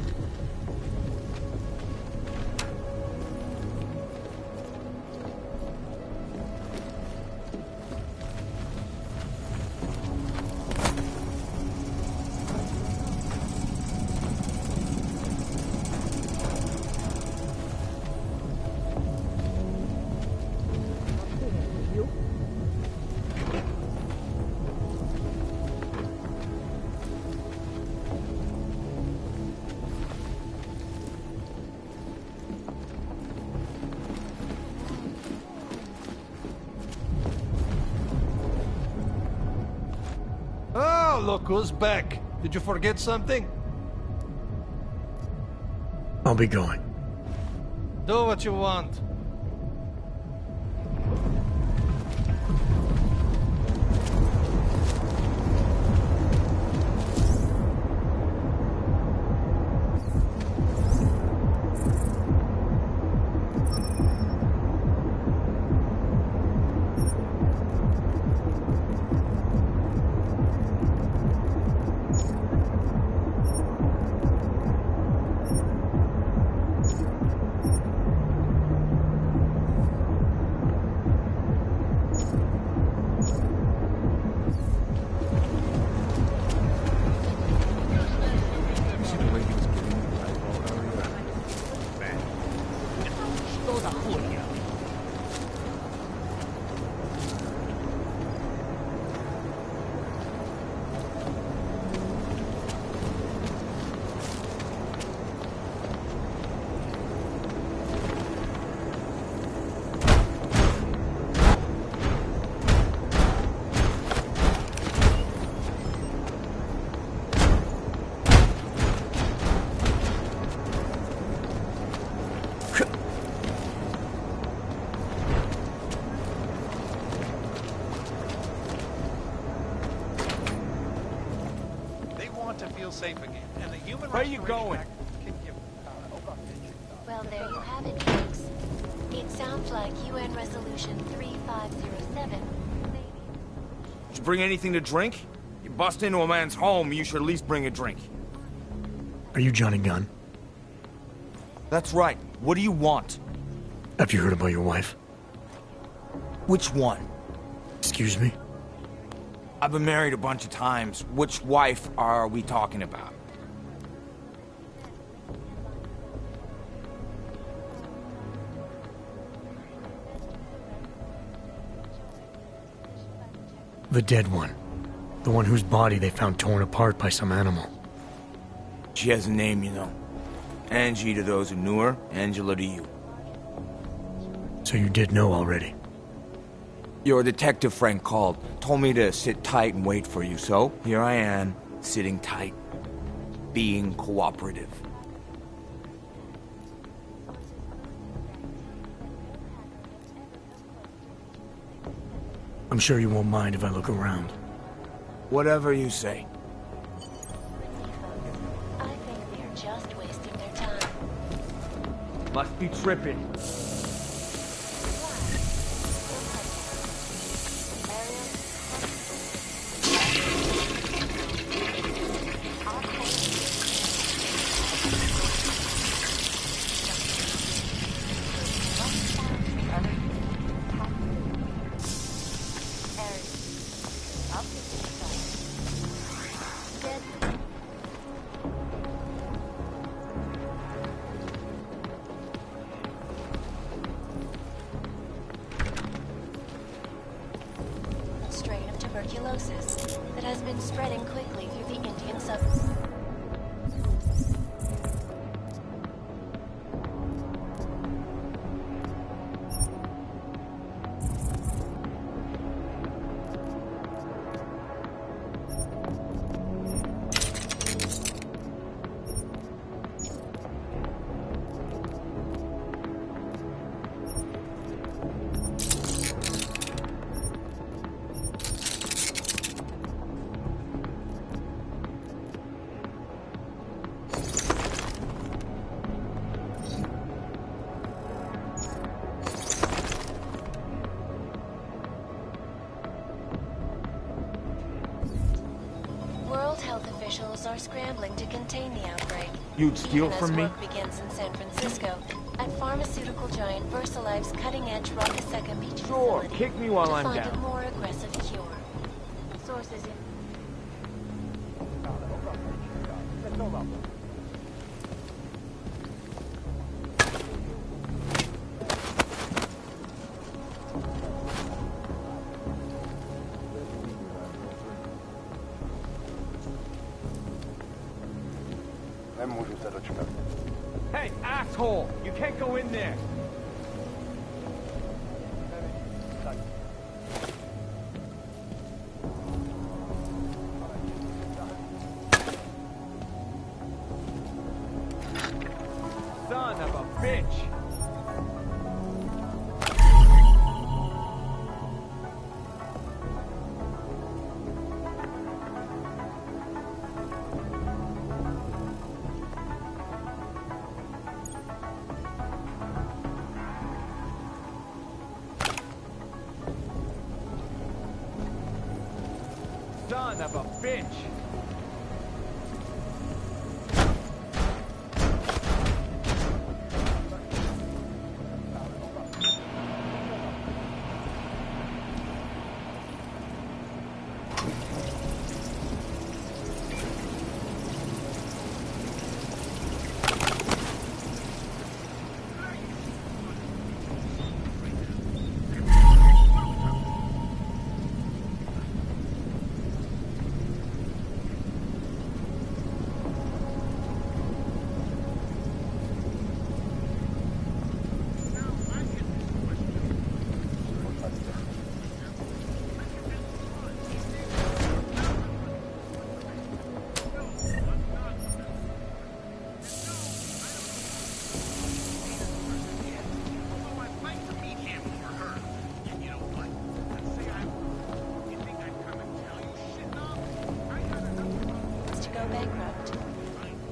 Oh, look who's back. Did you forget something? I'll be going. Do what you want. Safe again. And the human Where are you going? Well, there you have it, folks. It sounds like UN Resolution 3507. Did you bring anything to drink? You bust into a man's home, you should at least bring a drink. Are you Johnny Gunn? That's right. What do you want? Have you heard about your wife? Which one? Excuse me? I've been married a bunch of times. Which wife are we talking about? The dead one. The one whose body they found torn apart by some animal. She has a name, you know. Angie to those who knew her, Angela to you. So you did know already? Your detective friend called, told me to sit tight and wait for you, so here I am, sitting tight, being cooperative. I'm sure you won't mind if I look around. Whatever you say. I think they're just wasting their time. Must be tripping. Strain of tuberculosis that has been spreading quickly through the Indian suburbs. are scrambling to contain the outbreak. You'd steal even from as me? work begins in San Francisco at pharmaceutical giant VersaLife's cutting-edge Rockasecca Beach facility kick me while to I'm find down. a more aggressive cure. Sources in... Hey, asshole! You can't go in there! Son of a bitch! Son of a bitch! To go bankrupt.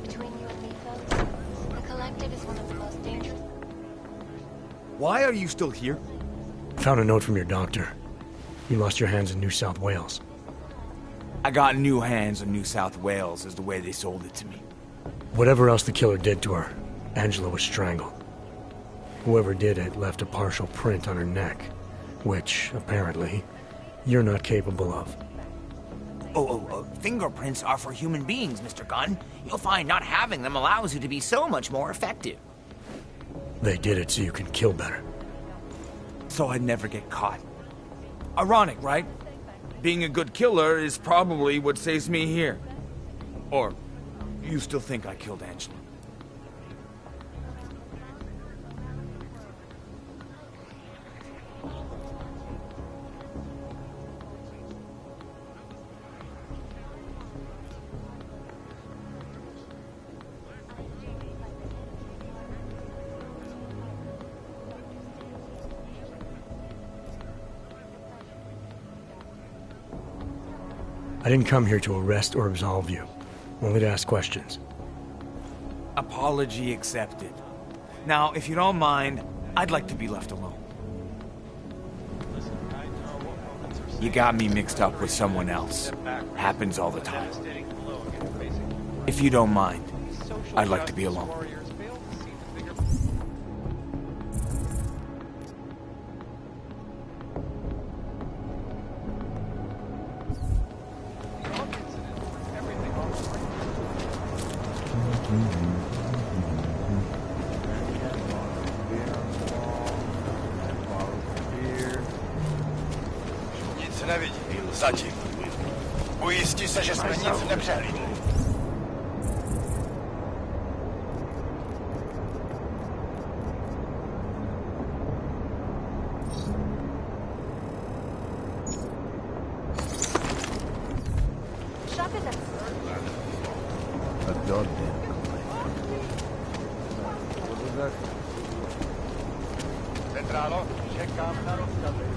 Between you and me, folks, the Collective is one of the most dangerous... Why are you still here? Found a note from your doctor. You lost your hands in New South Wales. I got new hands in New South Wales, is the way they sold it to me. Whatever else the killer did to her, Angela was strangled. Whoever did it left a partial print on her neck, which, apparently, you're not capable of. Fingerprints are for human beings, Mr. Gunn. You'll find not having them allows you to be so much more effective. They did it so you can kill better. So I'd never get caught. Ironic, right? Being a good killer is probably what saves me here. Or, you still think I killed Angela? I didn't come here to arrest or absolve you, only to ask questions. Apology accepted. Now, if you don't mind, I'd like to be left alone. You got me mixed up with someone else. Happens all the time. If you don't mind, I'd like to be alone. Nic nevidí. Zatím. Ujistí se, že jsme nic nepřehlídli. A goddamn complaint. Centrálo, čekám na rozkazy.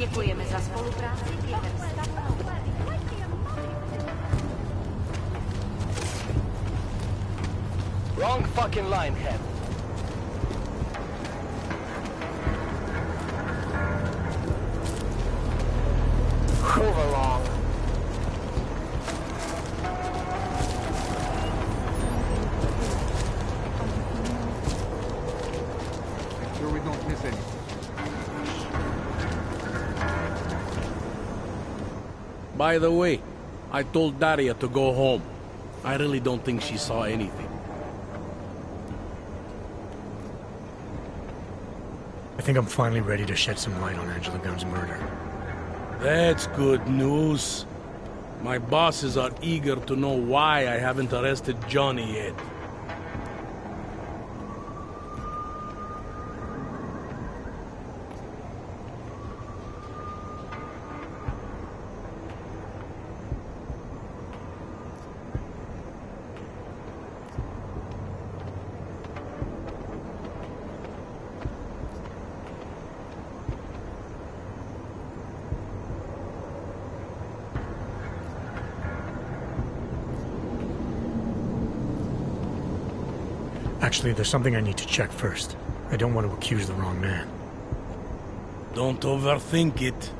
Děkujeme za spolupráci během Wrong fucking line, Hen. Move along. Make sure we don't miss any. By the way, I told Daria to go home. I really don't think she saw anything. I think I'm finally ready to shed some light on Angela Gunn's murder. That's good news. My bosses are eager to know why I haven't arrested Johnny yet. Actually, there's something I need to check first. I don't want to accuse the wrong man. Don't overthink it.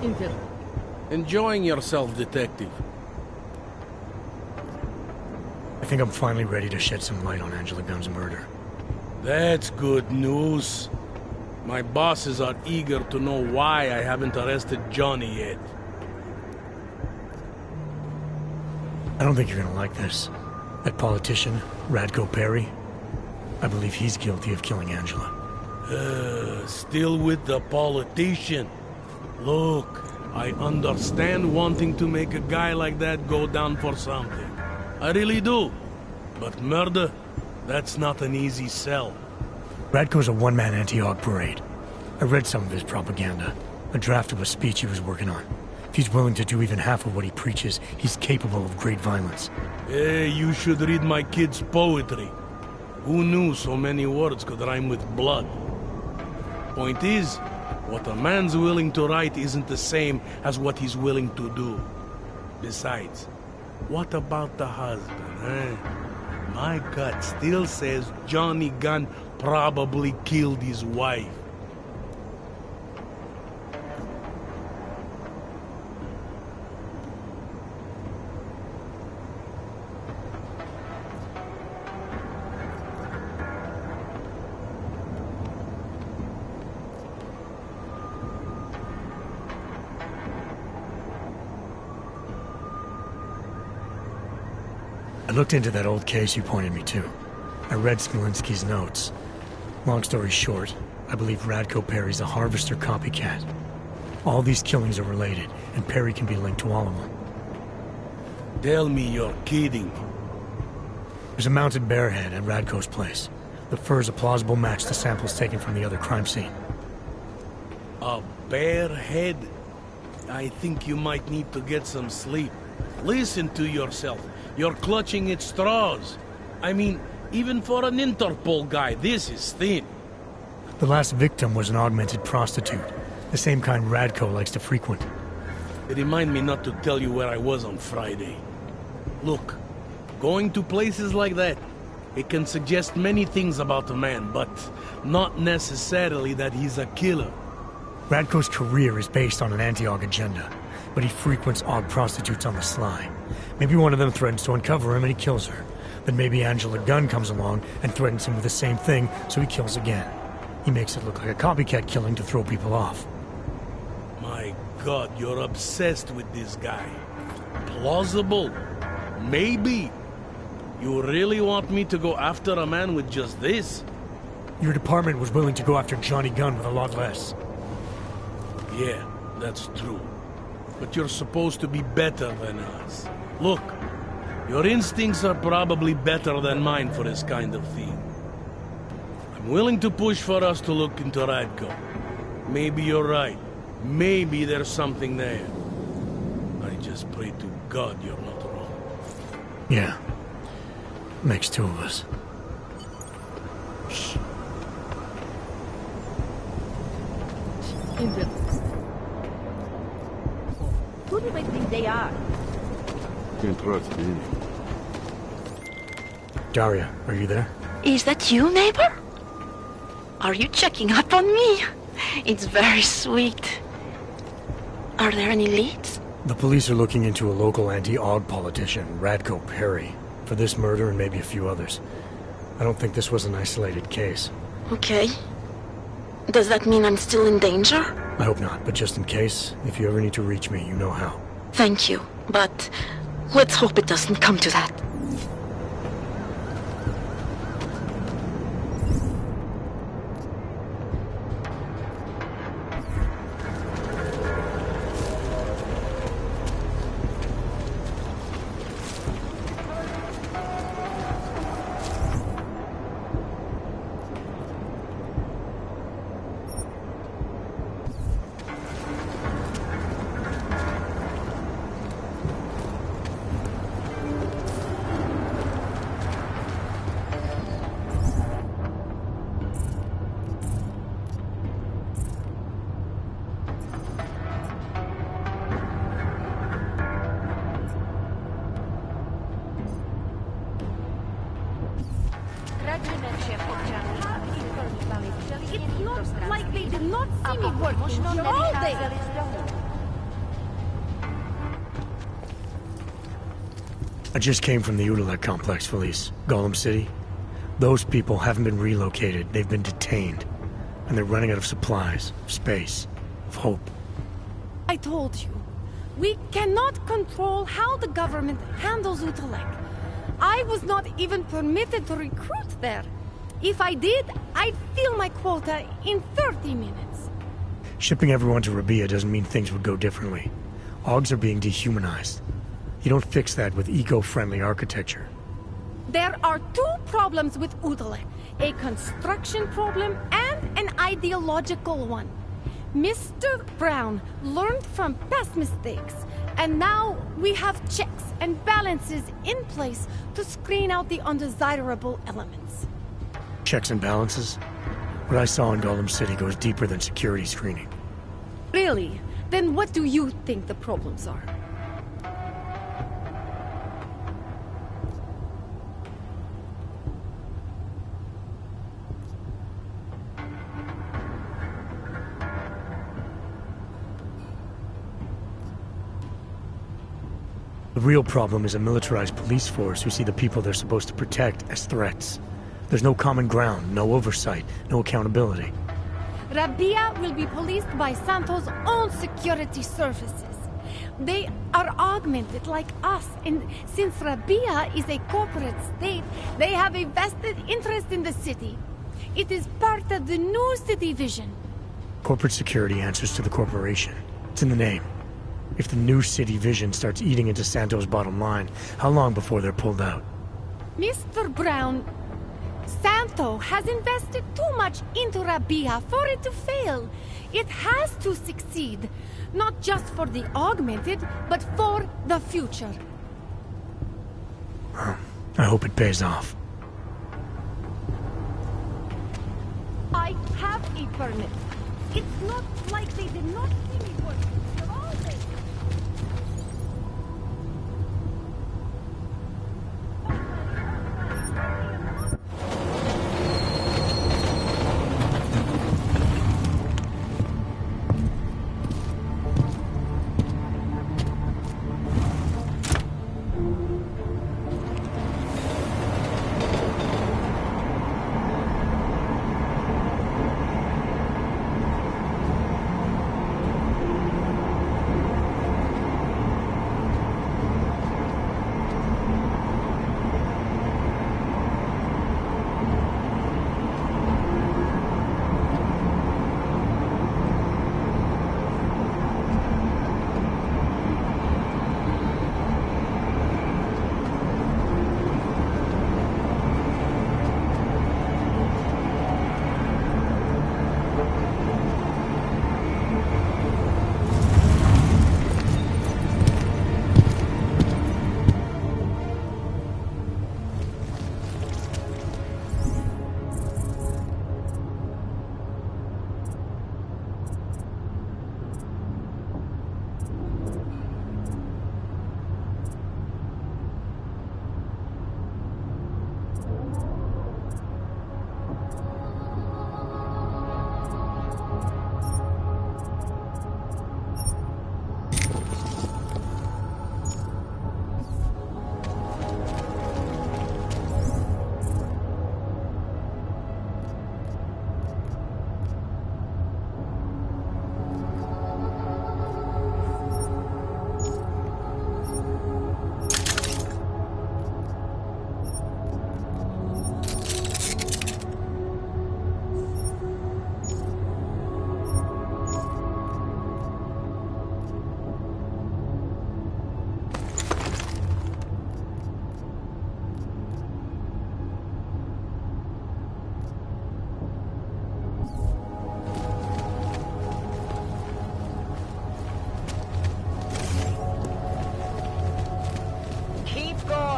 Inter. Enjoying yourself, detective. I think I'm finally ready to shed some light on Angela Gunn's murder. That's good news. My bosses are eager to know why I haven't arrested Johnny yet. I don't think you're gonna like this. That politician, Radko Perry, I believe he's guilty of killing Angela. Still with the politician. Look, I understand wanting to make a guy like that go down for something. I really do. But murder, that's not an easy sell. Radko's a one-man anti-Aug parade. I read some of his propaganda, a draft of a speech he was working on. If he's willing to do even half of what he preaches, he's capable of great violence. Hey, you should read my kid's poetry. Who knew so many words could rhyme with blood? Point is, what a man's willing to write isn't the same as what he's willing to do. Besides, what about the husband, eh? My gut still says Johnny Gunn probably killed his wife. I looked into that old case you pointed me to. I read Smolinski's notes. Long story short, I believe Radko Perry's a Harvester copycat. All these killings are related, and Perry can be linked to all of them. Tell me you're kidding. There's a mounted bear head at Radko's place. The fur's a plausible match to samples taken from the other crime scene. A bear head? I think you might need to get some sleep. Listen to yourself. You're clutching at straws. I mean, even for an Interpol guy, this is thin. The last victim was an augmented prostitute. The same kind Radko likes to frequent. They remind me not to tell you where I was on Friday. Look, going to places like that, it can suggest many things about a man, but not necessarily that he's a killer. Radko's career is based on an anti-Aug agenda, but he frequents Aug prostitutes on the sly. Maybe one of them threatens to uncover him and he kills her. Then maybe Angela Gunn comes along and threatens him with the same thing, so he kills again. He makes it look like a copycat killing to throw people off. My God, you're obsessed with this guy. Plausible? Maybe. You really want me to go after a man with just this? Your department was willing to go after Johnny Gunn with a lot less. Yeah, that's true. But you're supposed to be better than us. Look, your instincts are probably better than mine for this kind of thing. I'm willing to push for us to look into Radko. Maybe you're right. Maybe there's something there. I just pray to God you're not wrong. Yeah. Makes two of us. Shh. Who do they think they are? Can't trust me. Daria, are you there? Is that you, neighbor? Are you checking up on me? It's very sweet. Are there any leads? The police are looking into a local anti-Aug politician, Radko Perry, for this murder and maybe a few others. I don't think this was an isolated case. Okay. Does that mean I'm still in danger? I hope not, but just in case, if you ever need to reach me, you know how. Thank you, but let's hope it doesn't come to that. It's not like they did not see me working here all day. I just came from the Udalek complex, Felice. Golem City. Those people haven't been relocated. They've been detained. And they're running out of supplies, of space, of hope. I told you, we cannot control how the government handles Udalek. I was not even permitted to recruit there. If I did, I'd fill my quota in 30 minutes. Shipping everyone to Rabia doesn't mean things would go differently. Augs are being dehumanized. You don't fix that with eco-friendly architecture. There are two problems with Udalek. A construction problem and an ideological one. Mr. Brown learned from past mistakes, and now we have checks and balances in place to screen out the undesirable elements. Checks and balances? What I saw in Golem City goes deeper than security screening. Really? Then what do you think the problems are? The real problem is a militarized police force who see the people they're supposed to protect as threats. There's no common ground, no oversight, no accountability. Rabia will be policed by Santo's own security services. They are augmented like us, and since Rabia is a corporate state, they have a vested interest in the city. It is part of the new city vision. Corporate security answers to the corporation. It's in the name. If the new city vision starts eating into Santo's bottom line, how long before they're pulled out? Mr. Brown, Santo has invested too much into Rabia for it to fail. It has to succeed, not just for the augmented, but for the future. I hope it pays off. I have a permit. It's not like they did not see me working. They're all there.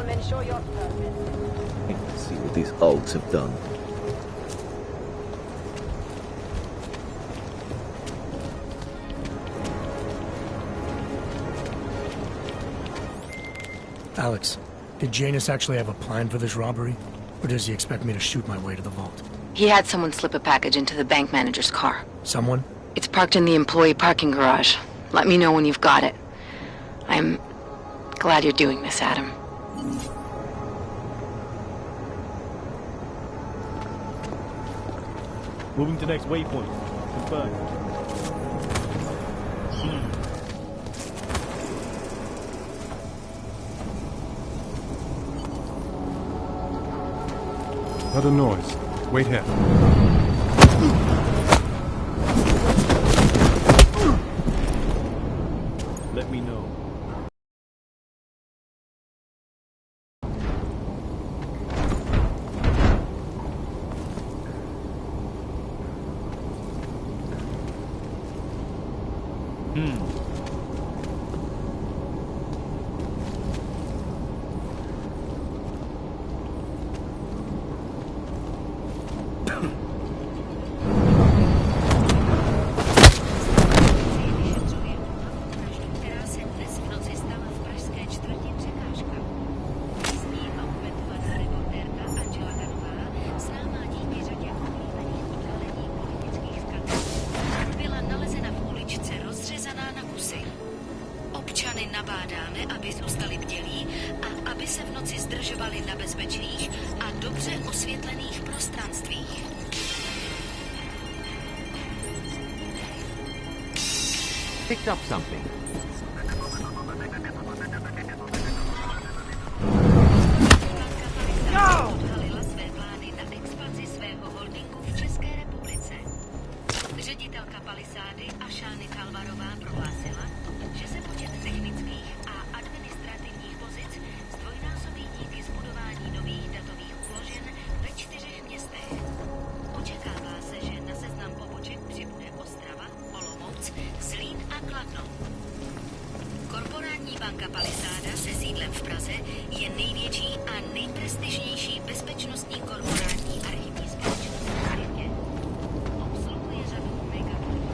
And show your purpose. Let's see what these Augs have done. Alex, did Janus actually have a plan for this robbery? Or does he expect me to shoot my way to the vault? He had someone slip a package into the bank manager's car. Someone? It's parked in the employee parking garage. Let me know when you've got it. I'm glad you're doing this, Adam. Moving to next waypoint. Confirm. Heard a noise. Wait here. Let me know. Nabádáme, aby zůstali bdělí a aby se v noci zdržovali na bezpečných a dobře osvětlených prostranstvích. Picked up something. Odhalila své plány na expanzi svého holdingu v České republice. Ředitelka Palisády Ašány Talvarová prohlásila, že se počet technických a administrativních pozic zdvojnásobí díky zbudování nových datových úložen ve 4 městech. Očekává se, že na seznam poboček přibude Ostrava, Olomouc, Zlín a Kladno. Korporátní banka Palisáda se sídlem v Praze je největší a nejprestižnější bezpečnostní korporátní archivní společnost na světě. Obsluhuje řadu megakorporací.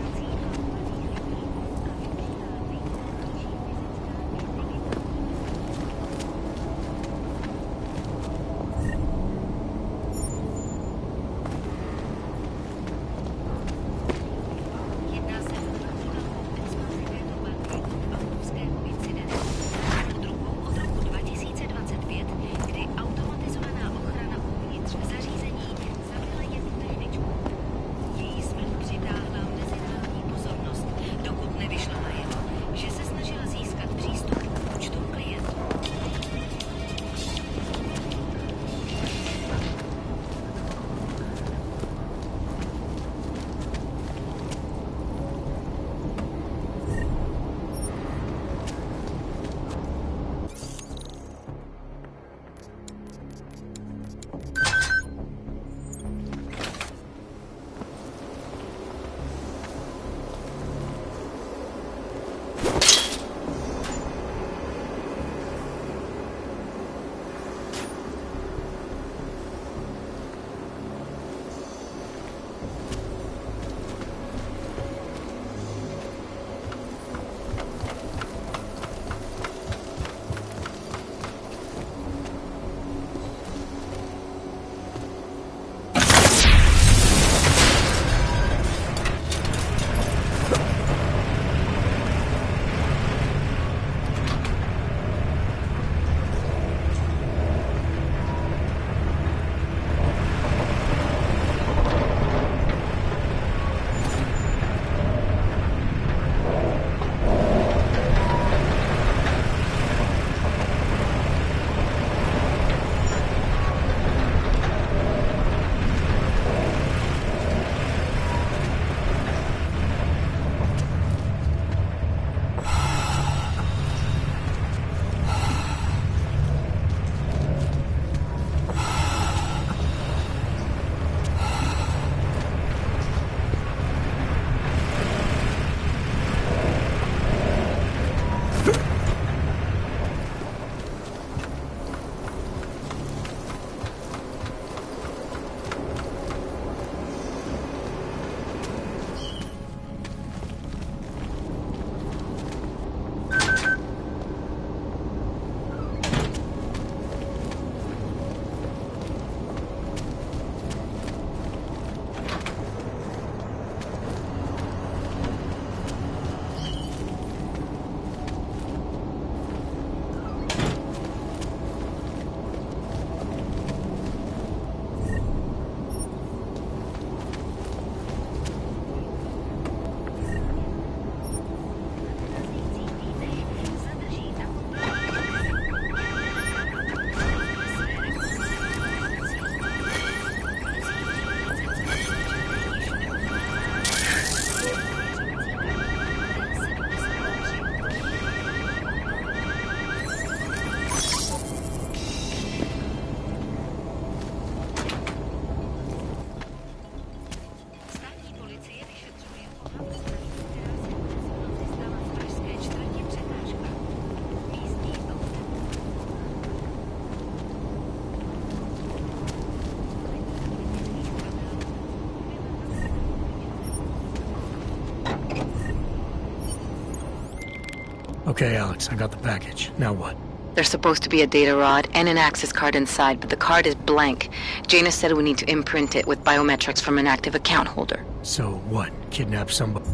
Okay, Alex, I got the package. Now what? There's supposed to be a data rod and an access card inside, but the card is blank. Jaina said we need to imprint it with biometrics from an active account holder. So what? Kidnap somebody?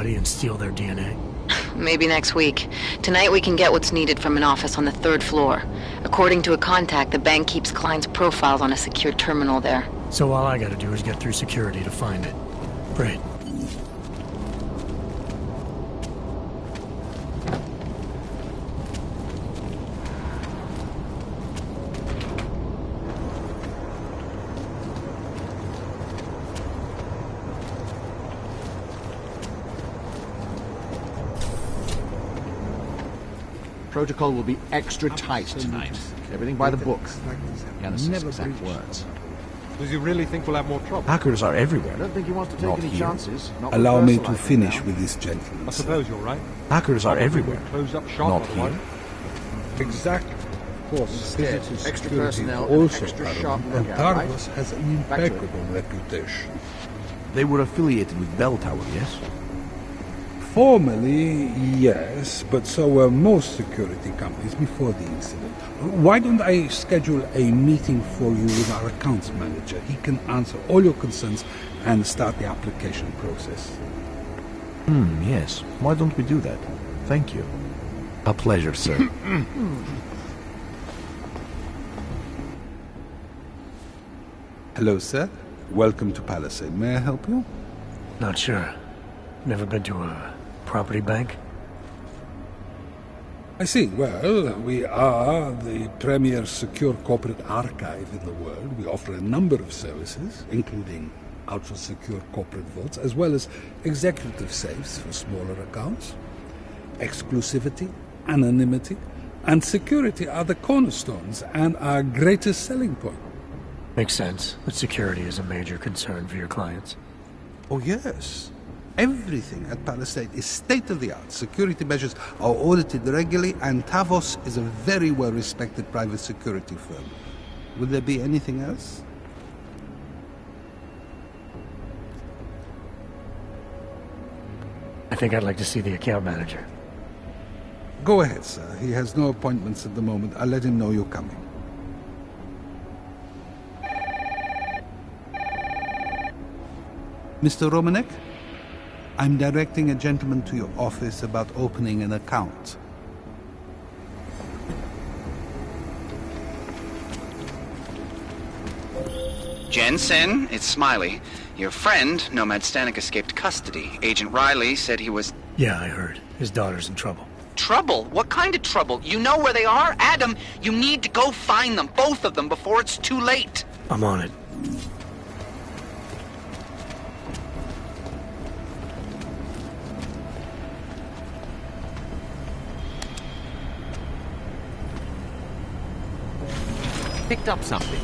And steal their DNA? Maybe next week. Tonight we can get what's needed from an office on the 3rd floor. According to a contact, the bank keeps clients' profiles on a secure terminal there. So all I gotta do is get through security to find it. Great. Protocol will be extra tight tonight. Everything by the books. Yanis's exact words. Does he really think we'll have more trouble? Hackers are I everywhere. don't think he wants to take Not any here. chances. Not Allow with me to Ursula finish now. with this gentleman. I suppose you're right. Hackers are Probably everywhere. would close up shop Not otherwise. here. Exactly. Of course, Instead, visitor extra security personnel is and also extra paramount, sharp and lookout, Targos right? has an Back to it. impeccable reputation. They were affiliated with Bell Tower, yes? Formally, yes, but so were most security companies before the incident. Why don't I schedule a meeting for you with our accounts manager? He can answer all your concerns and start the application process. Yes. Why don't we do that? Thank you. A pleasure, sir. Hello, sir. Welcome to Palisade. May I help you? Not sure. Never been to a property bank? I see. Well, we are the premier secure corporate archive in the world. We offer a number of services, including ultra-secure corporate vaults, as well as executive safes for smaller accounts. Exclusivity, anonymity, and security are the cornerstones and our greatest selling point. Makes sense that security is a major concern for your clients. Oh, yes. Everything at Palisade is state-of-the-art. Security measures are audited regularly, and Tavos is a very well-respected private security firm. Would there be anything else? I think I'd like to see the account manager. Go ahead, sir. He has no appointments at the moment. I'll let him know you're coming. Mr. Romanek? I'm directing a gentleman to your office about opening an account. Jensen, it's Smiley. Your friend, Nomad Stanek, escaped custody. Agent Riley said he was... Yeah, I heard. His daughter's in trouble. Trouble? What kind of trouble? You know where they are? Adam, you need to go find them, both of them, before it's too late. I'm on it. Picked up something.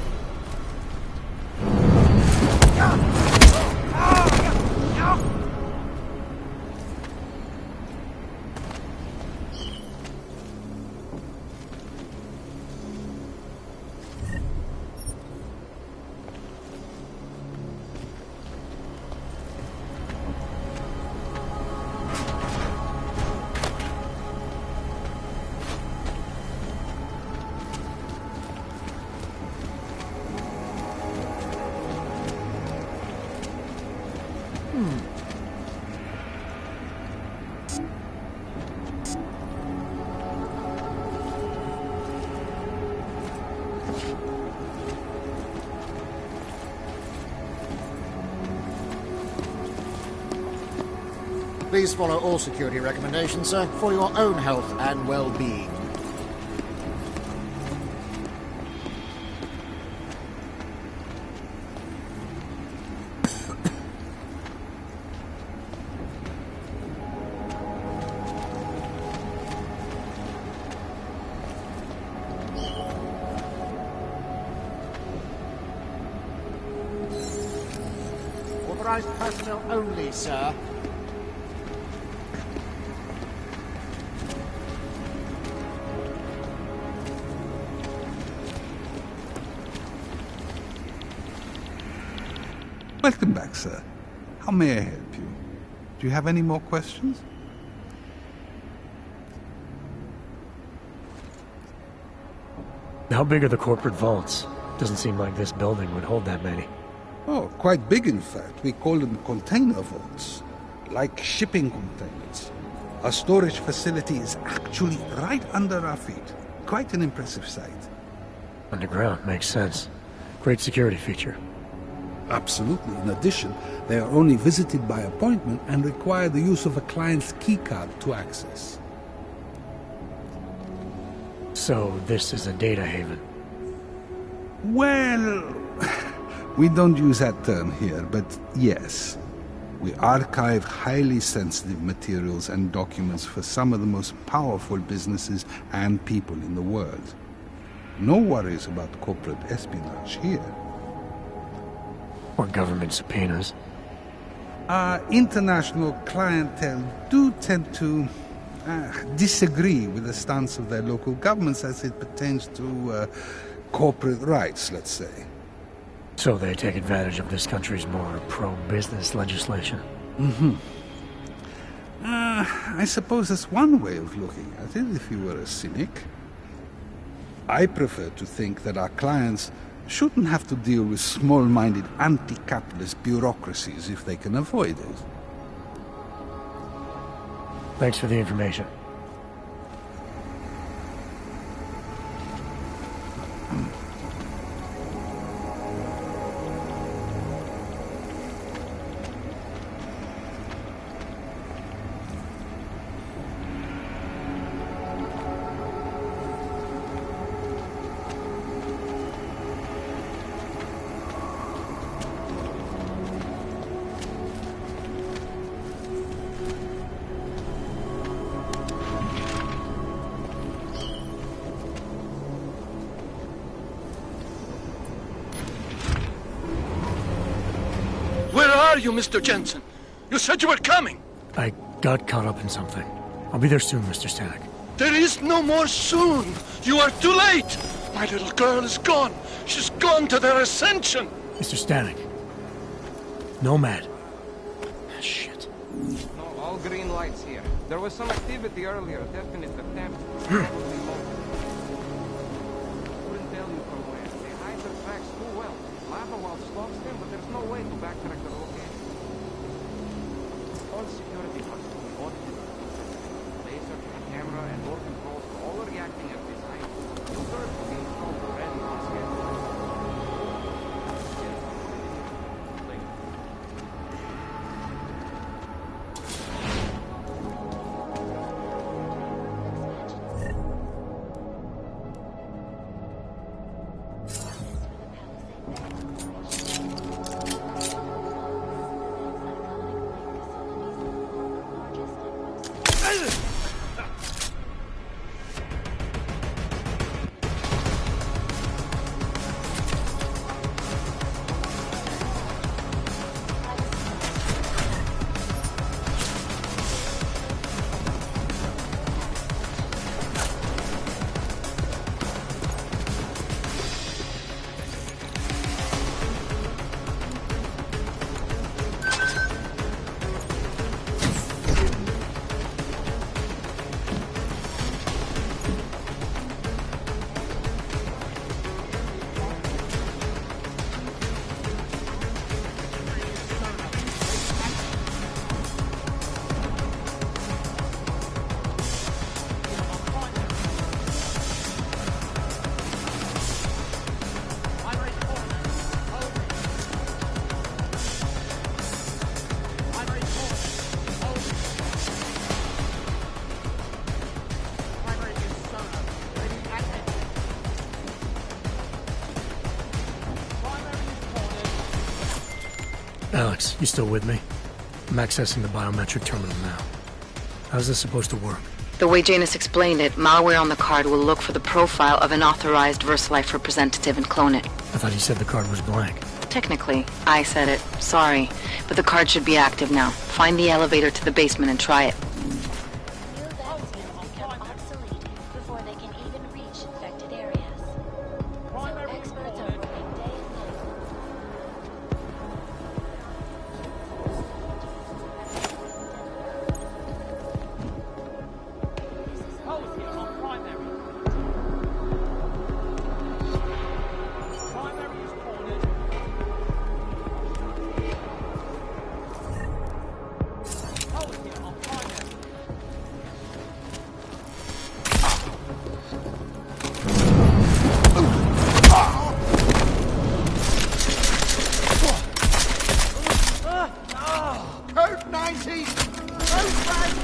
Please follow all security recommendations, sir, for your own health and well-being. Authorized personnel only, sir. Welcome back, sir. How may I help you? Do you have any more questions? How big are the corporate vaults? Doesn't seem like this building would hold that many. Oh, quite big in fact. We call them container vaults, like shipping containers. Our storage facility is actually right under our feet. Quite an impressive sight. Underground, makes sense. Great security feature. Absolutely. In addition, they are only visited by appointment and require the use of a client's keycard to access. So, this is a data haven? Well, we don't use that term here, but yes. We archive highly sensitive materials and documents for some of the most powerful businesses and people in the world. No worries about corporate espionage here. Or government subpoenas. Our international clientele do tend to disagree with the stance of their local governments as it pertains to corporate rights, let's say. So they take advantage of this country's more pro-business legislation? Mm-hmm. I suppose that's one way of looking at it, if you were a cynic. I prefer to think that our clients shouldn't have to deal with small-minded anti-capitalist bureaucracies if they can avoid it. Thanks for the information. You, Mr. Jensen? You said you were coming. I got caught up in something. I'll be there soon, Mr. Stanek. There is no more soon. You are too late. My little girl is gone. She's gone to their ascension. Mr. Stanek. Nomad. Shit. No, all green lights here. There was some activity earlier. Definite attempt. Couldn't tell you from where. They hide their tracks too well. Lava wall stalks them, but there's no way to backtrack their location. All security must be automated. Laser, camera, and door controls are all reacting at this height. New turrets will be installed already on schedule. Alex, you still with me? I'm accessing the biometric terminal now. How's this supposed to work? The way Janus explained it, malware on the card will look for the profile of an authorized VersaLife representative and clone it. I thought he said the card was blank. Technically, I said it. Sorry. But the card should be active now. Find the elevator to the basement and try it. New vaccines become obsolete before they can even reach infected areas. So experts are working day and night. Code 90! Code 90!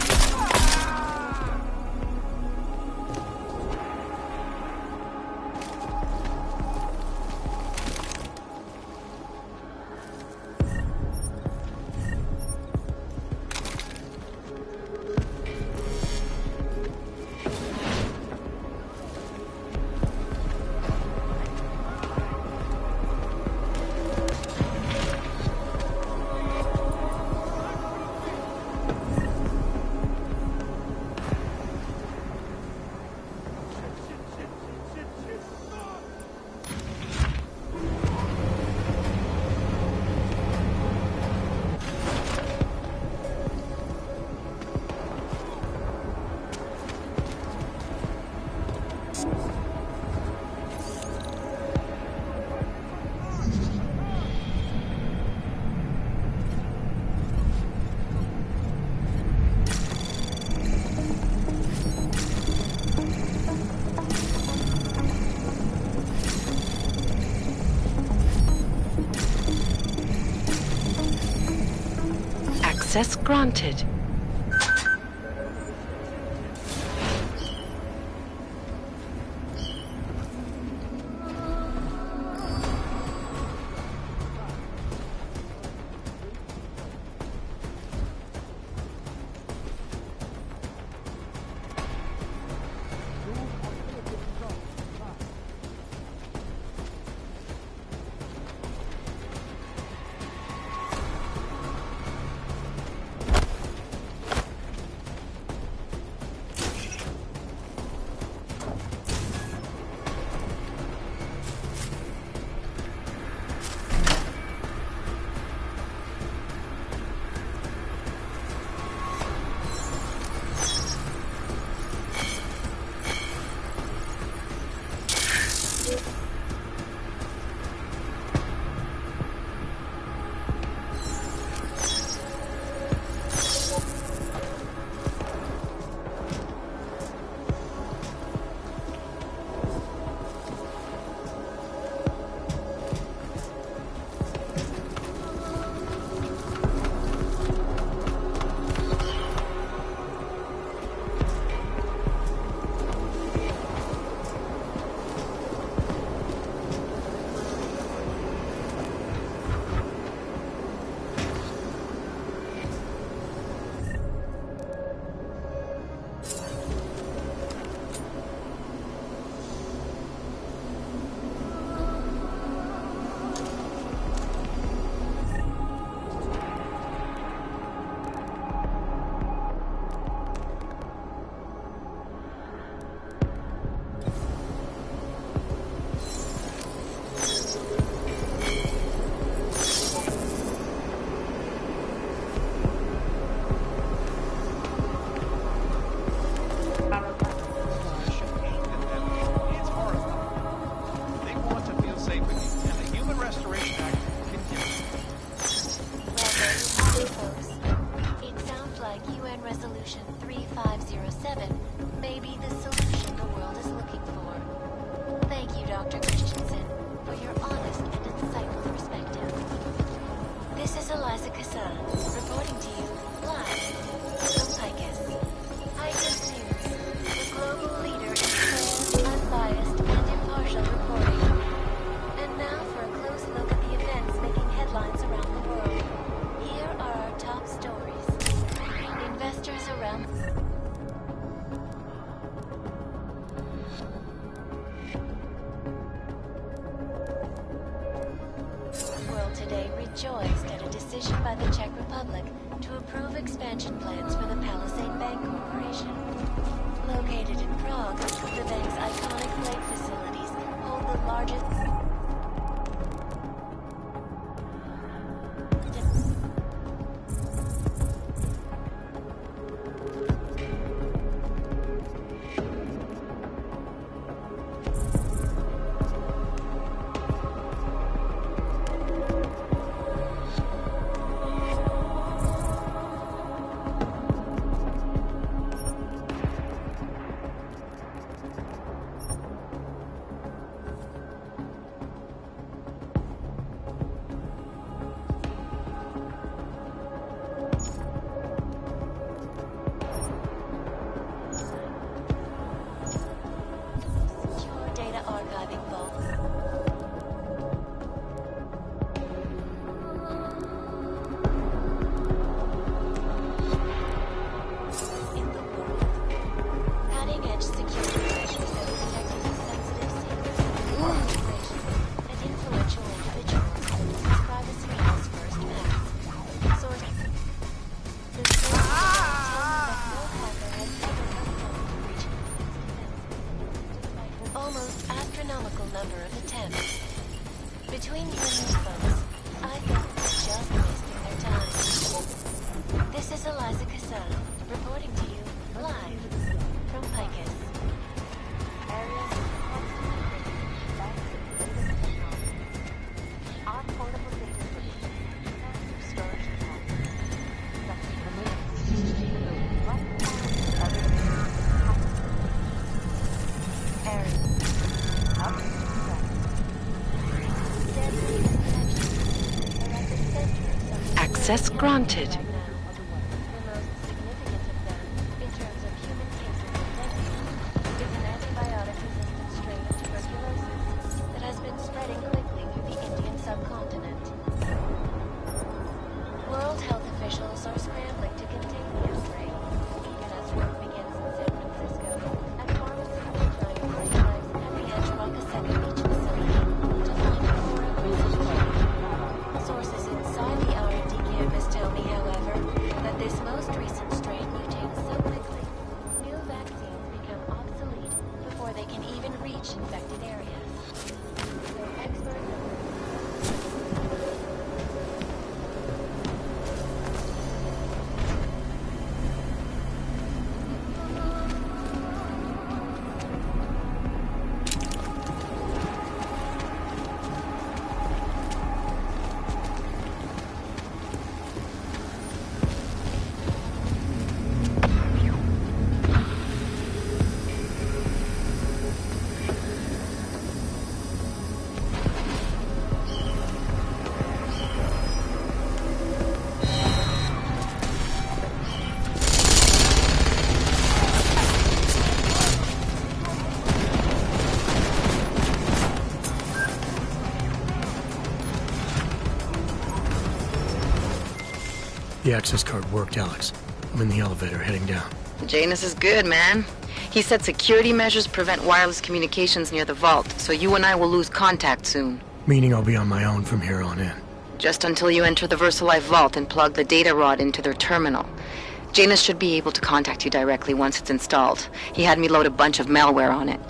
Access granted. Resolution 3507 may be the solution the world is looking for. Thank you, Dr. Christensen, for your honest and insightful perspective. This is Eliza Kassan, reporting to you live from Picus. Picus News, the global leader in fair, unbiased, and impartial reporting. And now for a close look at the events making headlines around the world. Here are our top stories. Investors around... World expansion plans for the Palisade Bank Corporation. Located in Prague, the bank's iconic lake facilities hold the largest... Access granted. The access card worked, Alex. I'm in the elevator heading down. Janus is good, man. He said security measures prevent wireless communications near the vault, so you and I will lose contact soon. Meaning I'll be on my own from here on in. Just until you enter the VersaLife vault and plug the data rod into their terminal. Janus should be able to contact you directly once it's installed. He had me load a bunch of malware on it.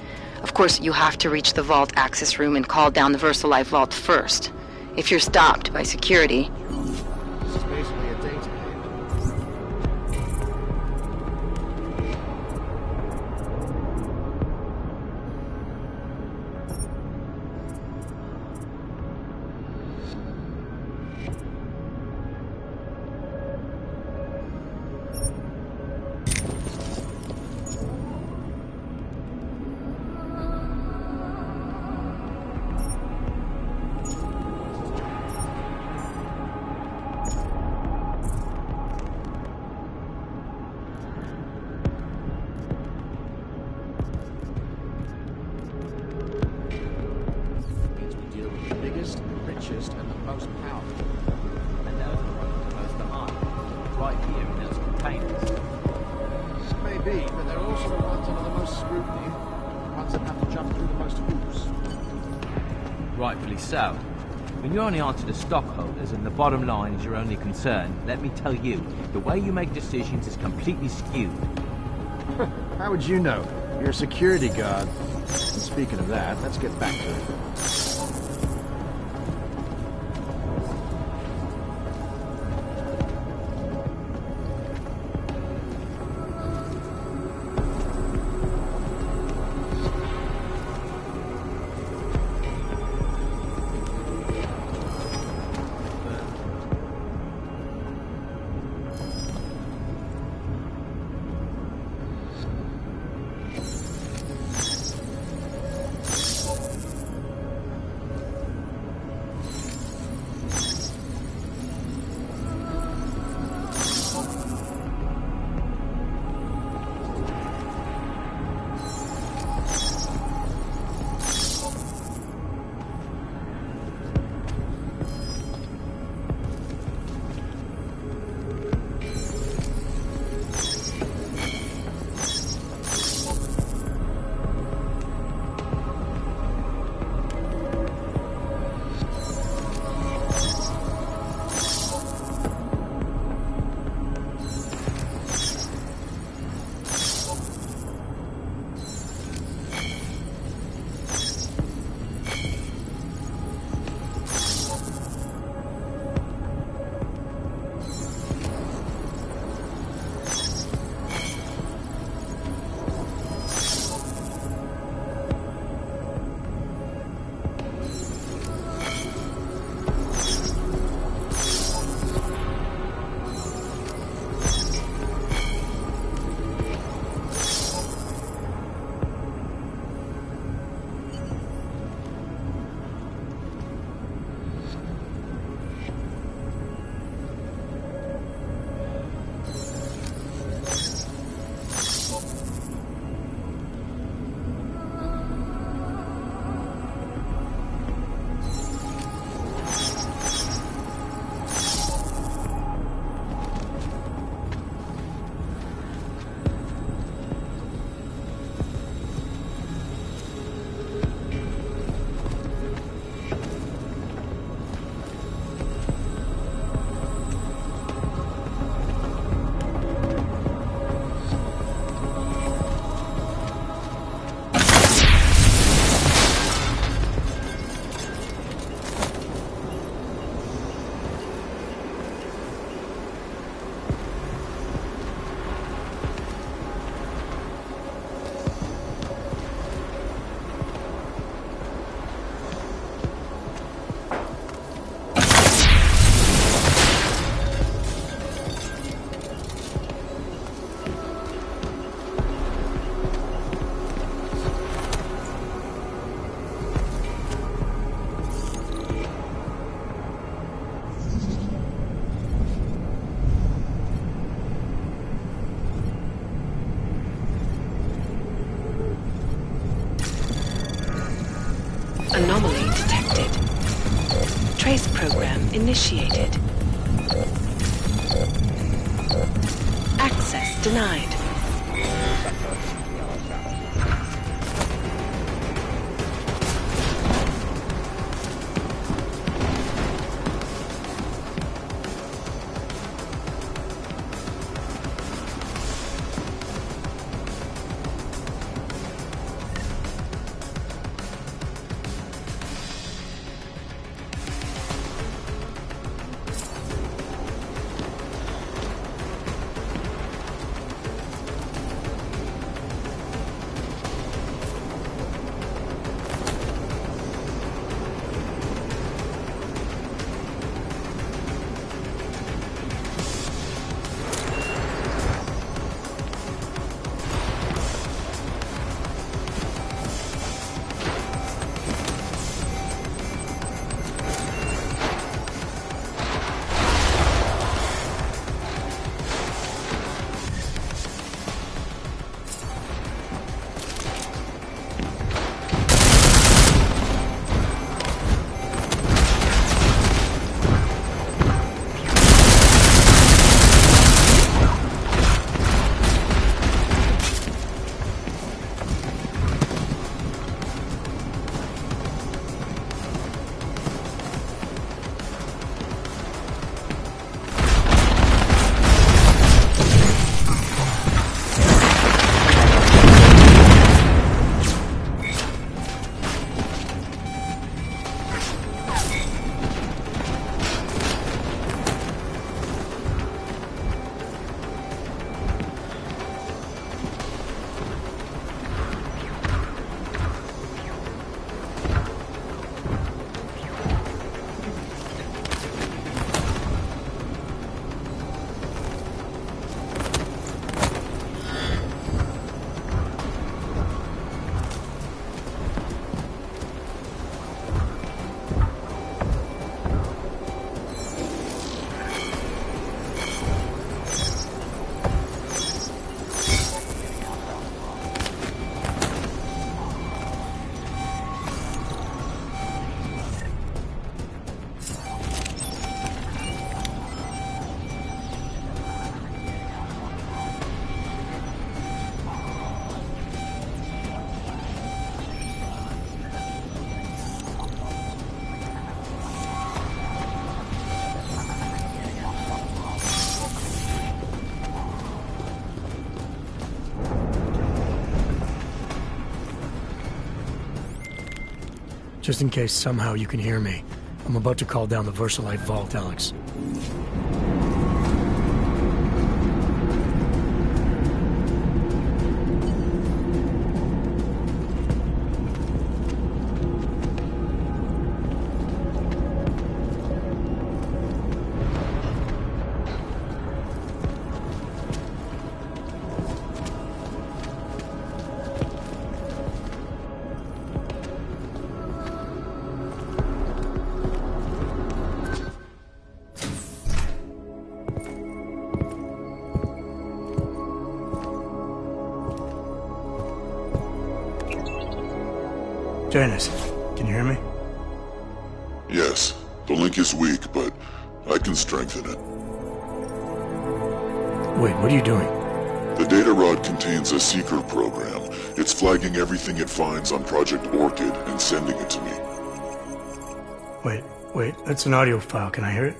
Of course, you have to reach the vault access room and call down the VersaLife vault first. If you're stopped by security... This is basically a data game. Richest and the most powerful. And those are the ones the most behind. Right here in those containers. Maybe, but they're also the ones under the most scrutiny. The ones that have to jump through the most hoops. Rightfully so. When you only answer to stockholders and the bottom line is your only concern, let me tell you, the way you make decisions is completely skewed. How would you know? You're a security guard. And speaking of that, let's get back to it. Anomaly detected. Trace program initiated. Access denied. Just in case somehow you can hear me, I'm about to call down the Versalite vault, Alex. Janice, can you hear me? Yes. The link is weak, but I can strengthen it. Wait, what are you doing? The data rod contains a seeker program. It's flagging everything it finds on Project Orchid and sending it to me. Wait, that's an audio file. Can I hear it?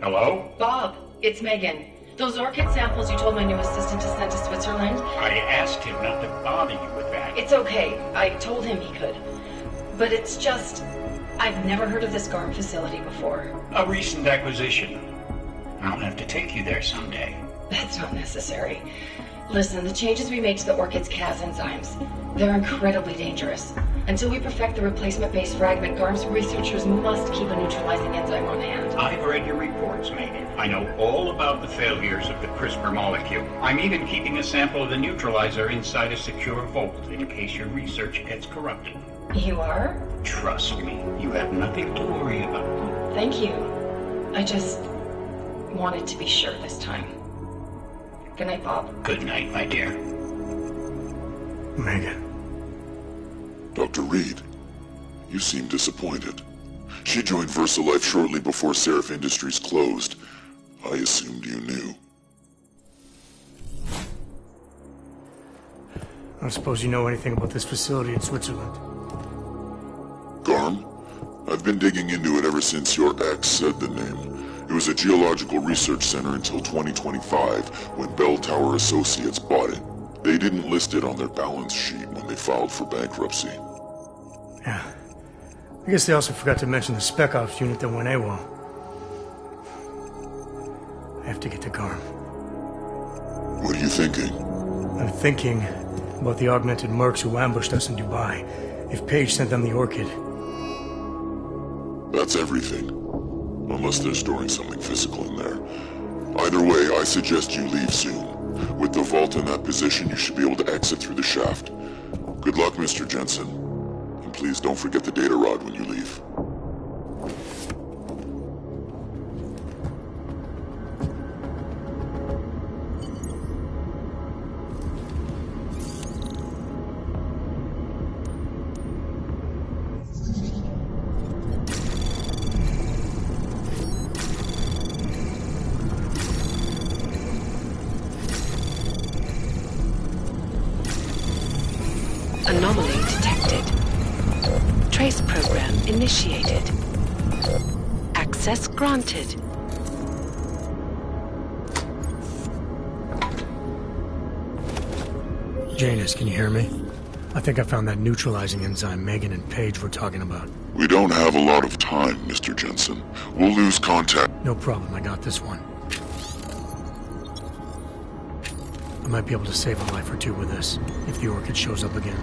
Hello? Bob, it's Megan. Those orchid samples you told my new assistant to send to Switzerland? I asked him not to bother you with that. It's okay. I told him he could. But it's just... I've never heard of this GARM facility before. A recent acquisition. I'll have to take you there someday. That's not necessary. Listen, the changes we made to the orchid's Cas enzymes, they're incredibly dangerous. Until we perfect the replacement-based fragment, GARM's researchers must keep a neutralizing enzyme on hand. I've read your reports, Megan. I know all about the failures of the CRISPR molecule. I'm even keeping a sample of the neutralizer inside a secure vault in case your research gets corrupted. You are? Trust me, you have nothing to worry about. Thank you. I just wanted to be sure this time. Good night, Bob. Good night, my dear. Megan. Dr. Reed, you seem disappointed. She joined VersaLife shortly before Seraph Industries closed. I assumed you knew. I don't suppose you know anything about this facility in Switzerland. GARM? I've been digging into it ever since your ex said the name. It was a geological research center until 2025, when Bell Tower Associates bought it. They didn't list it on their balance sheet when they filed for bankruptcy. Yeah. I guess they also forgot to mention the Spec Ops unit that went AWOL. I have to get to GARM. What are you thinking? I'm thinking about the augmented mercs who ambushed us in Dubai. If Paige sent them the Orchid. That's everything. Unless they're storing something physical in there. Either way, I suggest you leave soon. With the vault in that position, you should be able to exit through the shaft. Good luck, Mr. Jensen. And please don't forget the data rod when you leave. Anomaly detected. Trace program initiated. Access granted. Janus, can you hear me? I think I found that neutralizing enzyme Megan and Paige were talking about. We don't have a lot of time, Mr. Jensen. We'll lose contact. No problem, I got this one. I might be able to save a life or two with this, if the Orchid shows up again.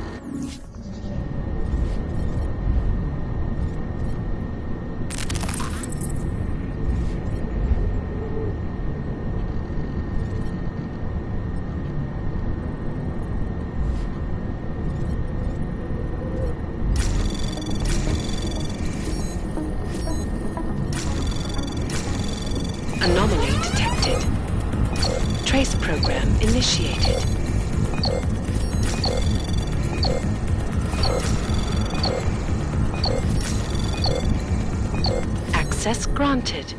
Anomaly detected. Trace program initiated. Access granted.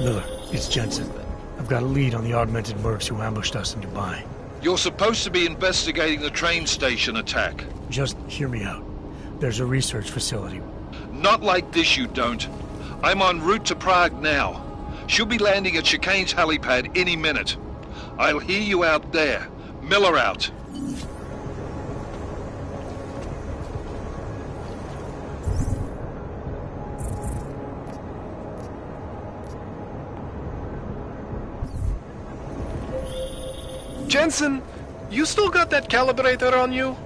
Miller, it's Jensen. I've got a lead on the augmented mercs who ambushed us in Dubai. You're supposed to be investigating the train station attack. Just hear me out. There's a research facility. Not like this, you don't. I'm en route to Prague now. She'll be landing at Chicane's helipad any minute. I'll hear you out there. Miller out. Jensen, you still got that calibrator on you?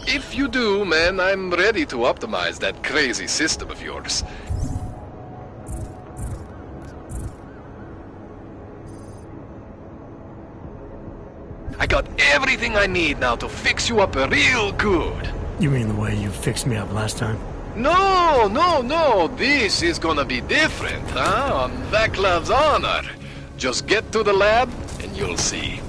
If you do, man, I'm ready to optimize that crazy system of yours. I got everything I need now to fix you up real good. You mean the way you fixed me up last time? No. This is gonna be different, huh? On Vaclav's honor. Just get to the lab and you'll see.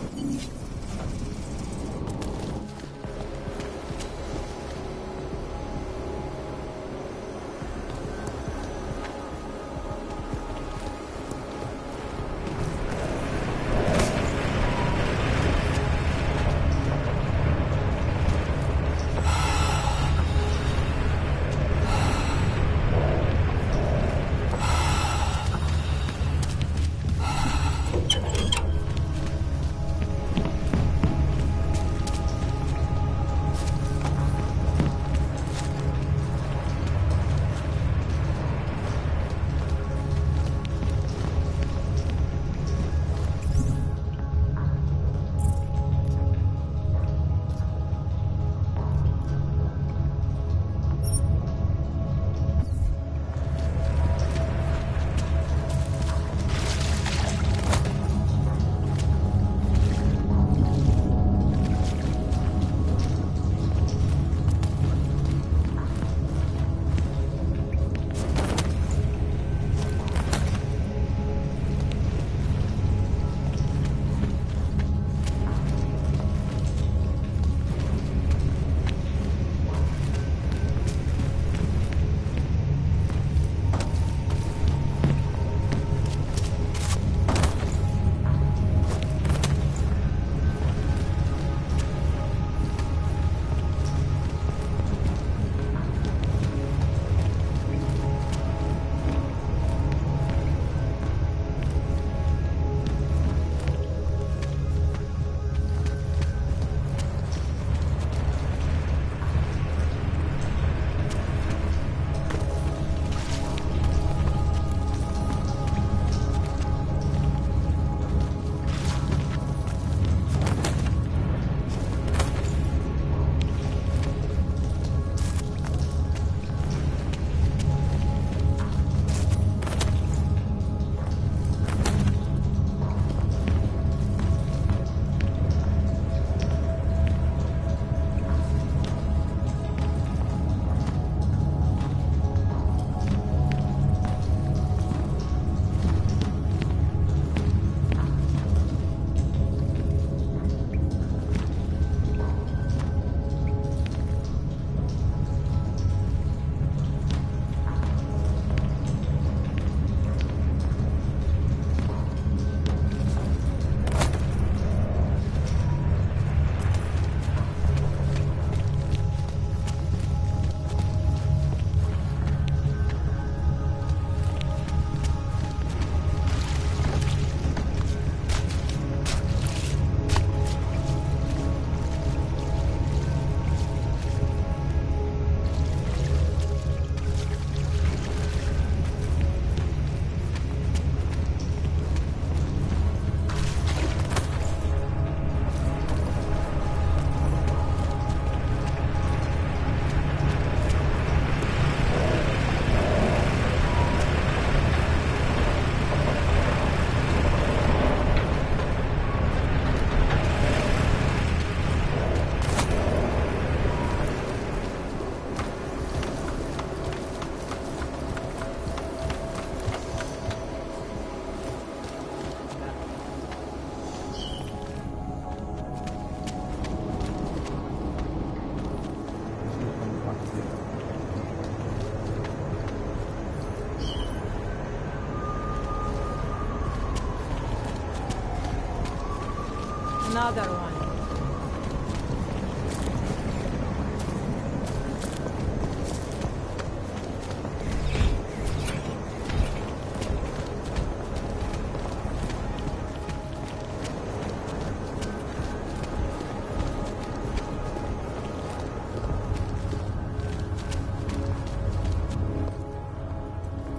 another one.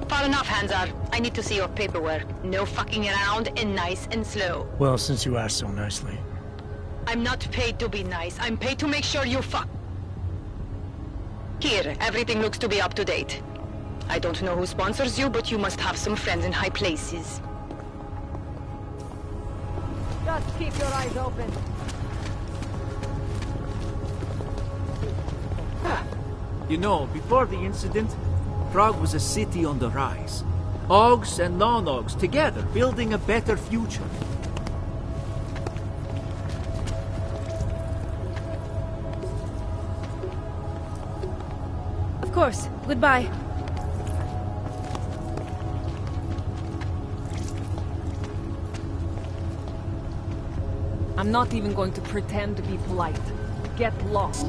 Far enough, Hanzar. I need to see your paperwork. No fucking around and nice and slow. Well, since you asked so nicely. I'm not paid to be nice. I'm paid to make sure you fuck. Here, everything looks to be up to date. I don't know who sponsors you, but you must have some friends in high places. Just keep your eyes open. You know, before the incident, Prague was a city on the rise. Augs and non-Augs together, building a better future. Of course. Goodbye. I'm not even going to pretend to be polite. Get lost.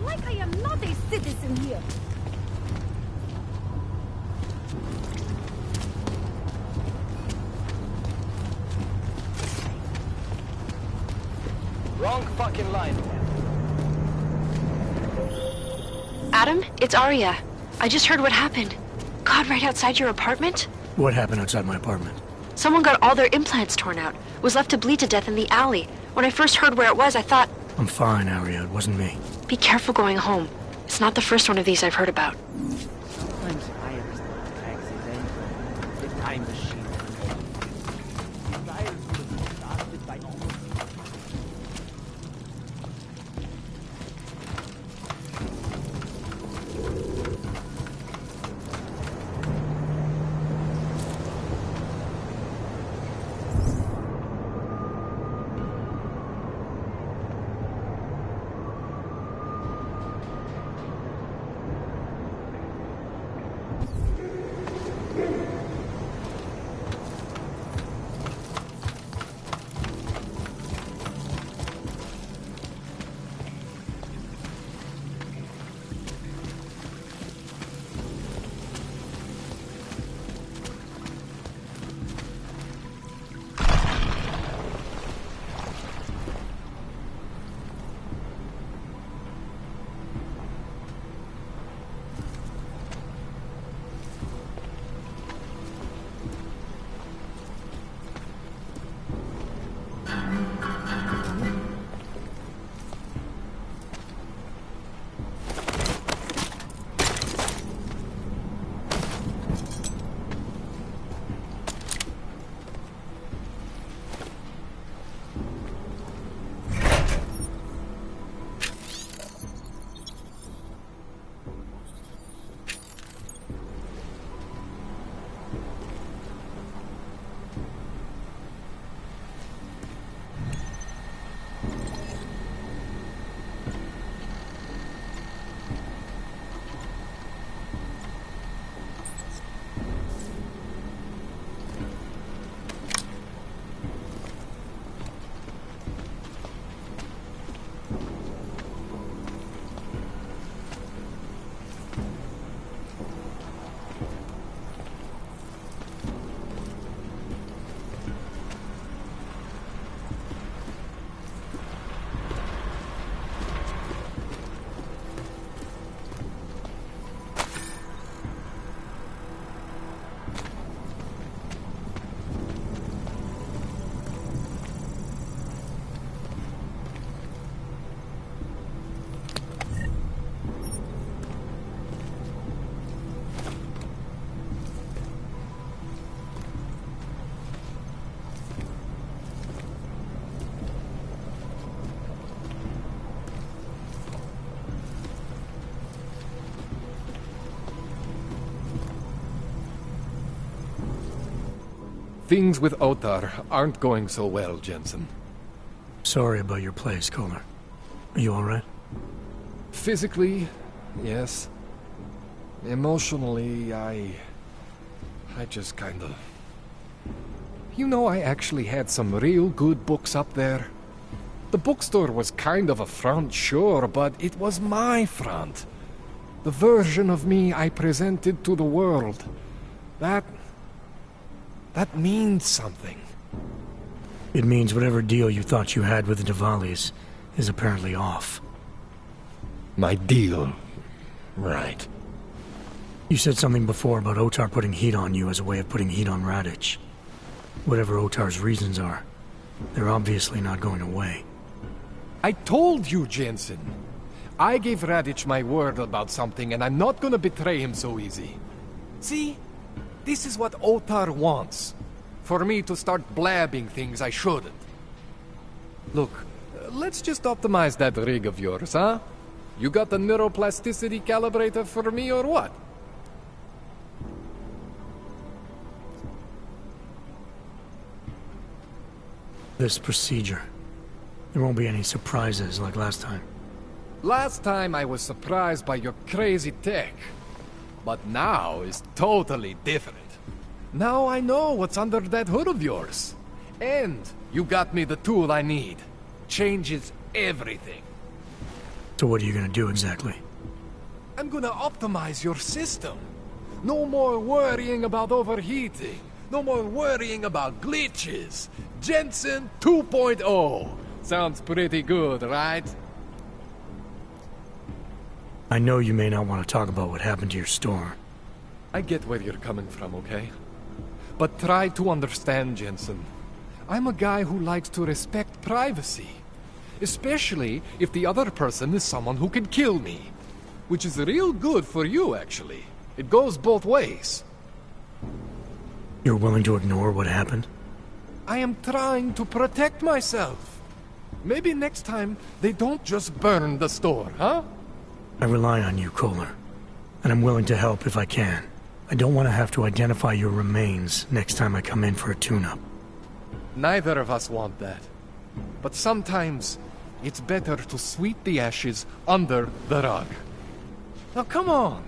Like I am not a citizen here. Wrong fucking line. Adam, it's Arya. I just heard what happened. God, right outside your apartment? What happened outside my apartment? Someone got all their implants torn out. Was left to bleed to death in the alley. When I first heard where it was, I thought... I'm fine, Arya. It wasn't me. Be careful going home. It's not the first one of these I've heard about. Sometimes I am accidental. The time machine. Desires would have started by almost. Things with Otar aren't going so well, Jensen. Sorry about your place, Kohler. Are you alright? Physically, yes. Emotionally, I just kinda... You know, I actually had some real good books up there. The bookstore was kind of a front, sure, but it was my front. The version of me I presented to the world. That means something. It means whatever deal you thought you had with the Diwalis is apparently off. My deal? Right. You said something before about Otar putting heat on you as a way of putting heat on Radic. Whatever Otar's reasons are, they're obviously not going away. I told you, Jensen. I gave Radic my word about something, and I'm not gonna betray him so easy. See? This is what Otar wants. For me to start blabbing things I shouldn't. Look, let's just optimize that rig of yours, huh? You got the neuroplasticity calibrator for me or what? This procedure. There won't be any surprises like last time. Last time I was surprised by your crazy tech. But now is totally different. Now I know what's under that hood of yours. And you got me the tool I need. Changes everything. So what are you gonna do exactly? I'm gonna optimize your system. No more worrying about overheating. No more worrying about glitches. Jensen 2.0. Sounds pretty good, right? I know you may not want to talk about what happened to your store. I get where you're coming from, okay? But try to understand, Jensen. I'm a guy who likes to respect privacy. Especially if the other person is someone who can kill me. Which is real good for you, actually. It goes both ways. You're willing to ignore what happened? I am trying to protect myself. Maybe next time they don't just burn the store, huh? I rely on you, Kohler. And I'm willing to help if I can. I don't want to have to identify your remains next time I come in for a tune-up. Neither of us want that. But sometimes, it's better to sweep the ashes under the rug. Now come on!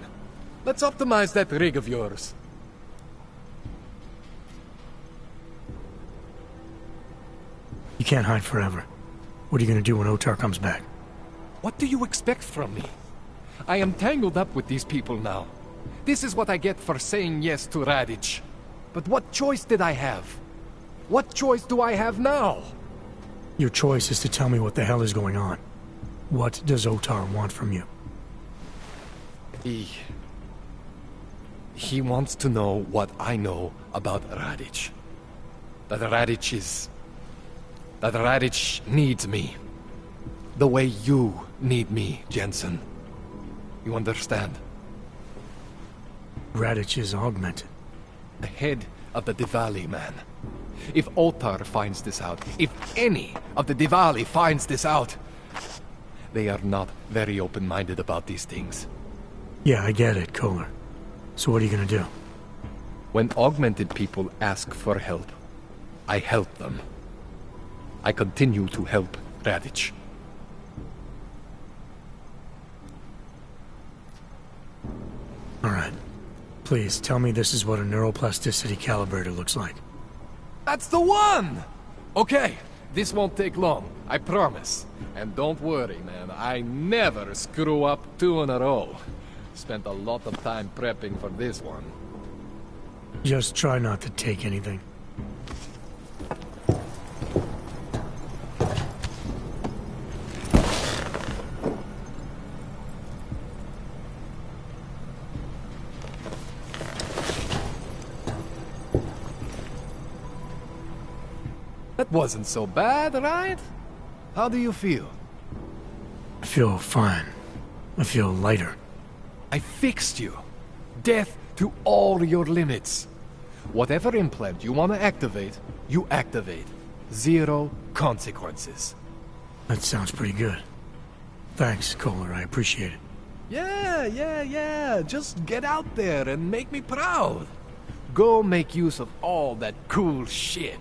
Let's optimize that rig of yours. You can't hide forever. What are you gonna do when Otar comes back? What do you expect from me? I am tangled up with these people now. This is what I get for saying yes to Radic. But what choice did I have? What choice do I have now? Your choice is to tell me what the hell is going on. What does Otar want from you? He wants to know what I know about Radic. That Radic needs me. The way you need me, Jensen. You understand? Radic is augmented. The head of the Diwali, man. If Otar finds this out, if any of the Diwali finds this out, they are not very open-minded about these things. Yeah, I get it, Kohler. So what are you gonna do? When augmented people ask for help, I help them. I continue to help Radic. Alright. Please, tell me this is what a neuroplasticity calibrator looks like. That's the one! Okay, this won't take long, I promise. And don't worry, man, I never screw up 2 in a row. Spent a lot of time prepping for this one. Just try not to take anything. That wasn't so bad, right? How do you feel? I feel fine. I feel lighter. I fixed you. Death to all your limits. Whatever implant you want to activate, you activate. 0 consequences. That sounds pretty good. Thanks, Kohler. I appreciate it. Yeah. Just get out there and make me proud. Go make use of all that cool shit.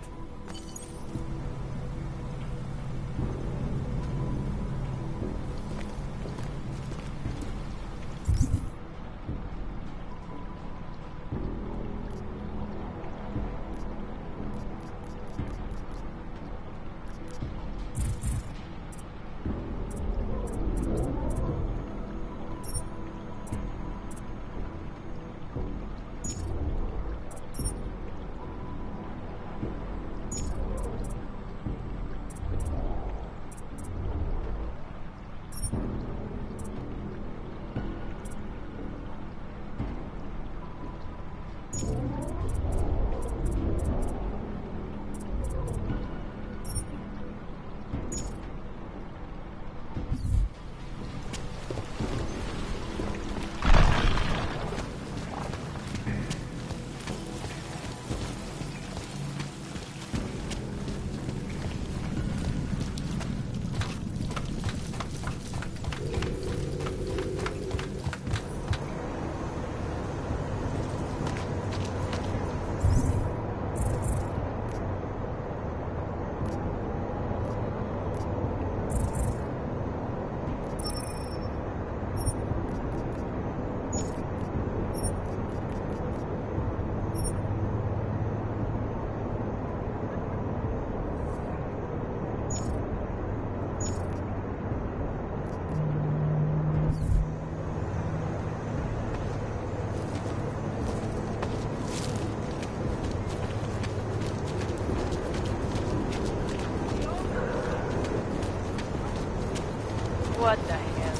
What the hell?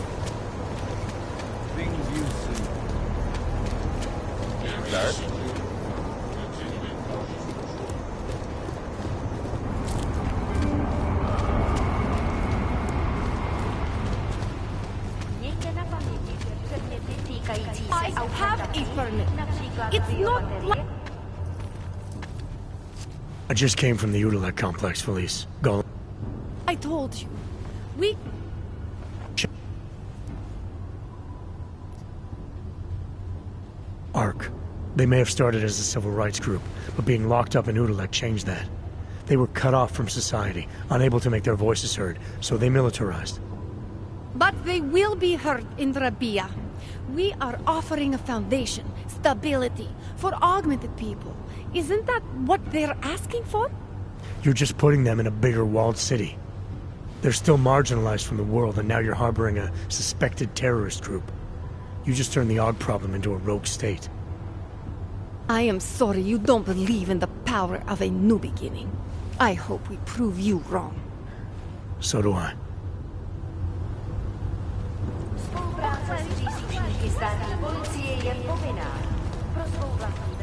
Things you see. Start. I have a permit. It's not like... I just came from the Udalek complex, Felice. Go. I told you. We... ARC. They may have started as a civil rights group, but being locked up in Udalek changed that. They were cut off from society, unable to make their voices heard, so they militarized. But they will be heard in Rabia. We are offering a foundation, stability, for augmented people. Isn't that what they're asking for? You're just putting them in a bigger walled city. They're still marginalized from the world, and now you're harboring a suspected terrorist group. You just turned the AUG problem into a rogue state. I am sorry you don't believe in the power of a new beginning. I hope we prove you wrong. So do I. Spolupráce s příslušníky státní policie je povinná. Pro svou vlastní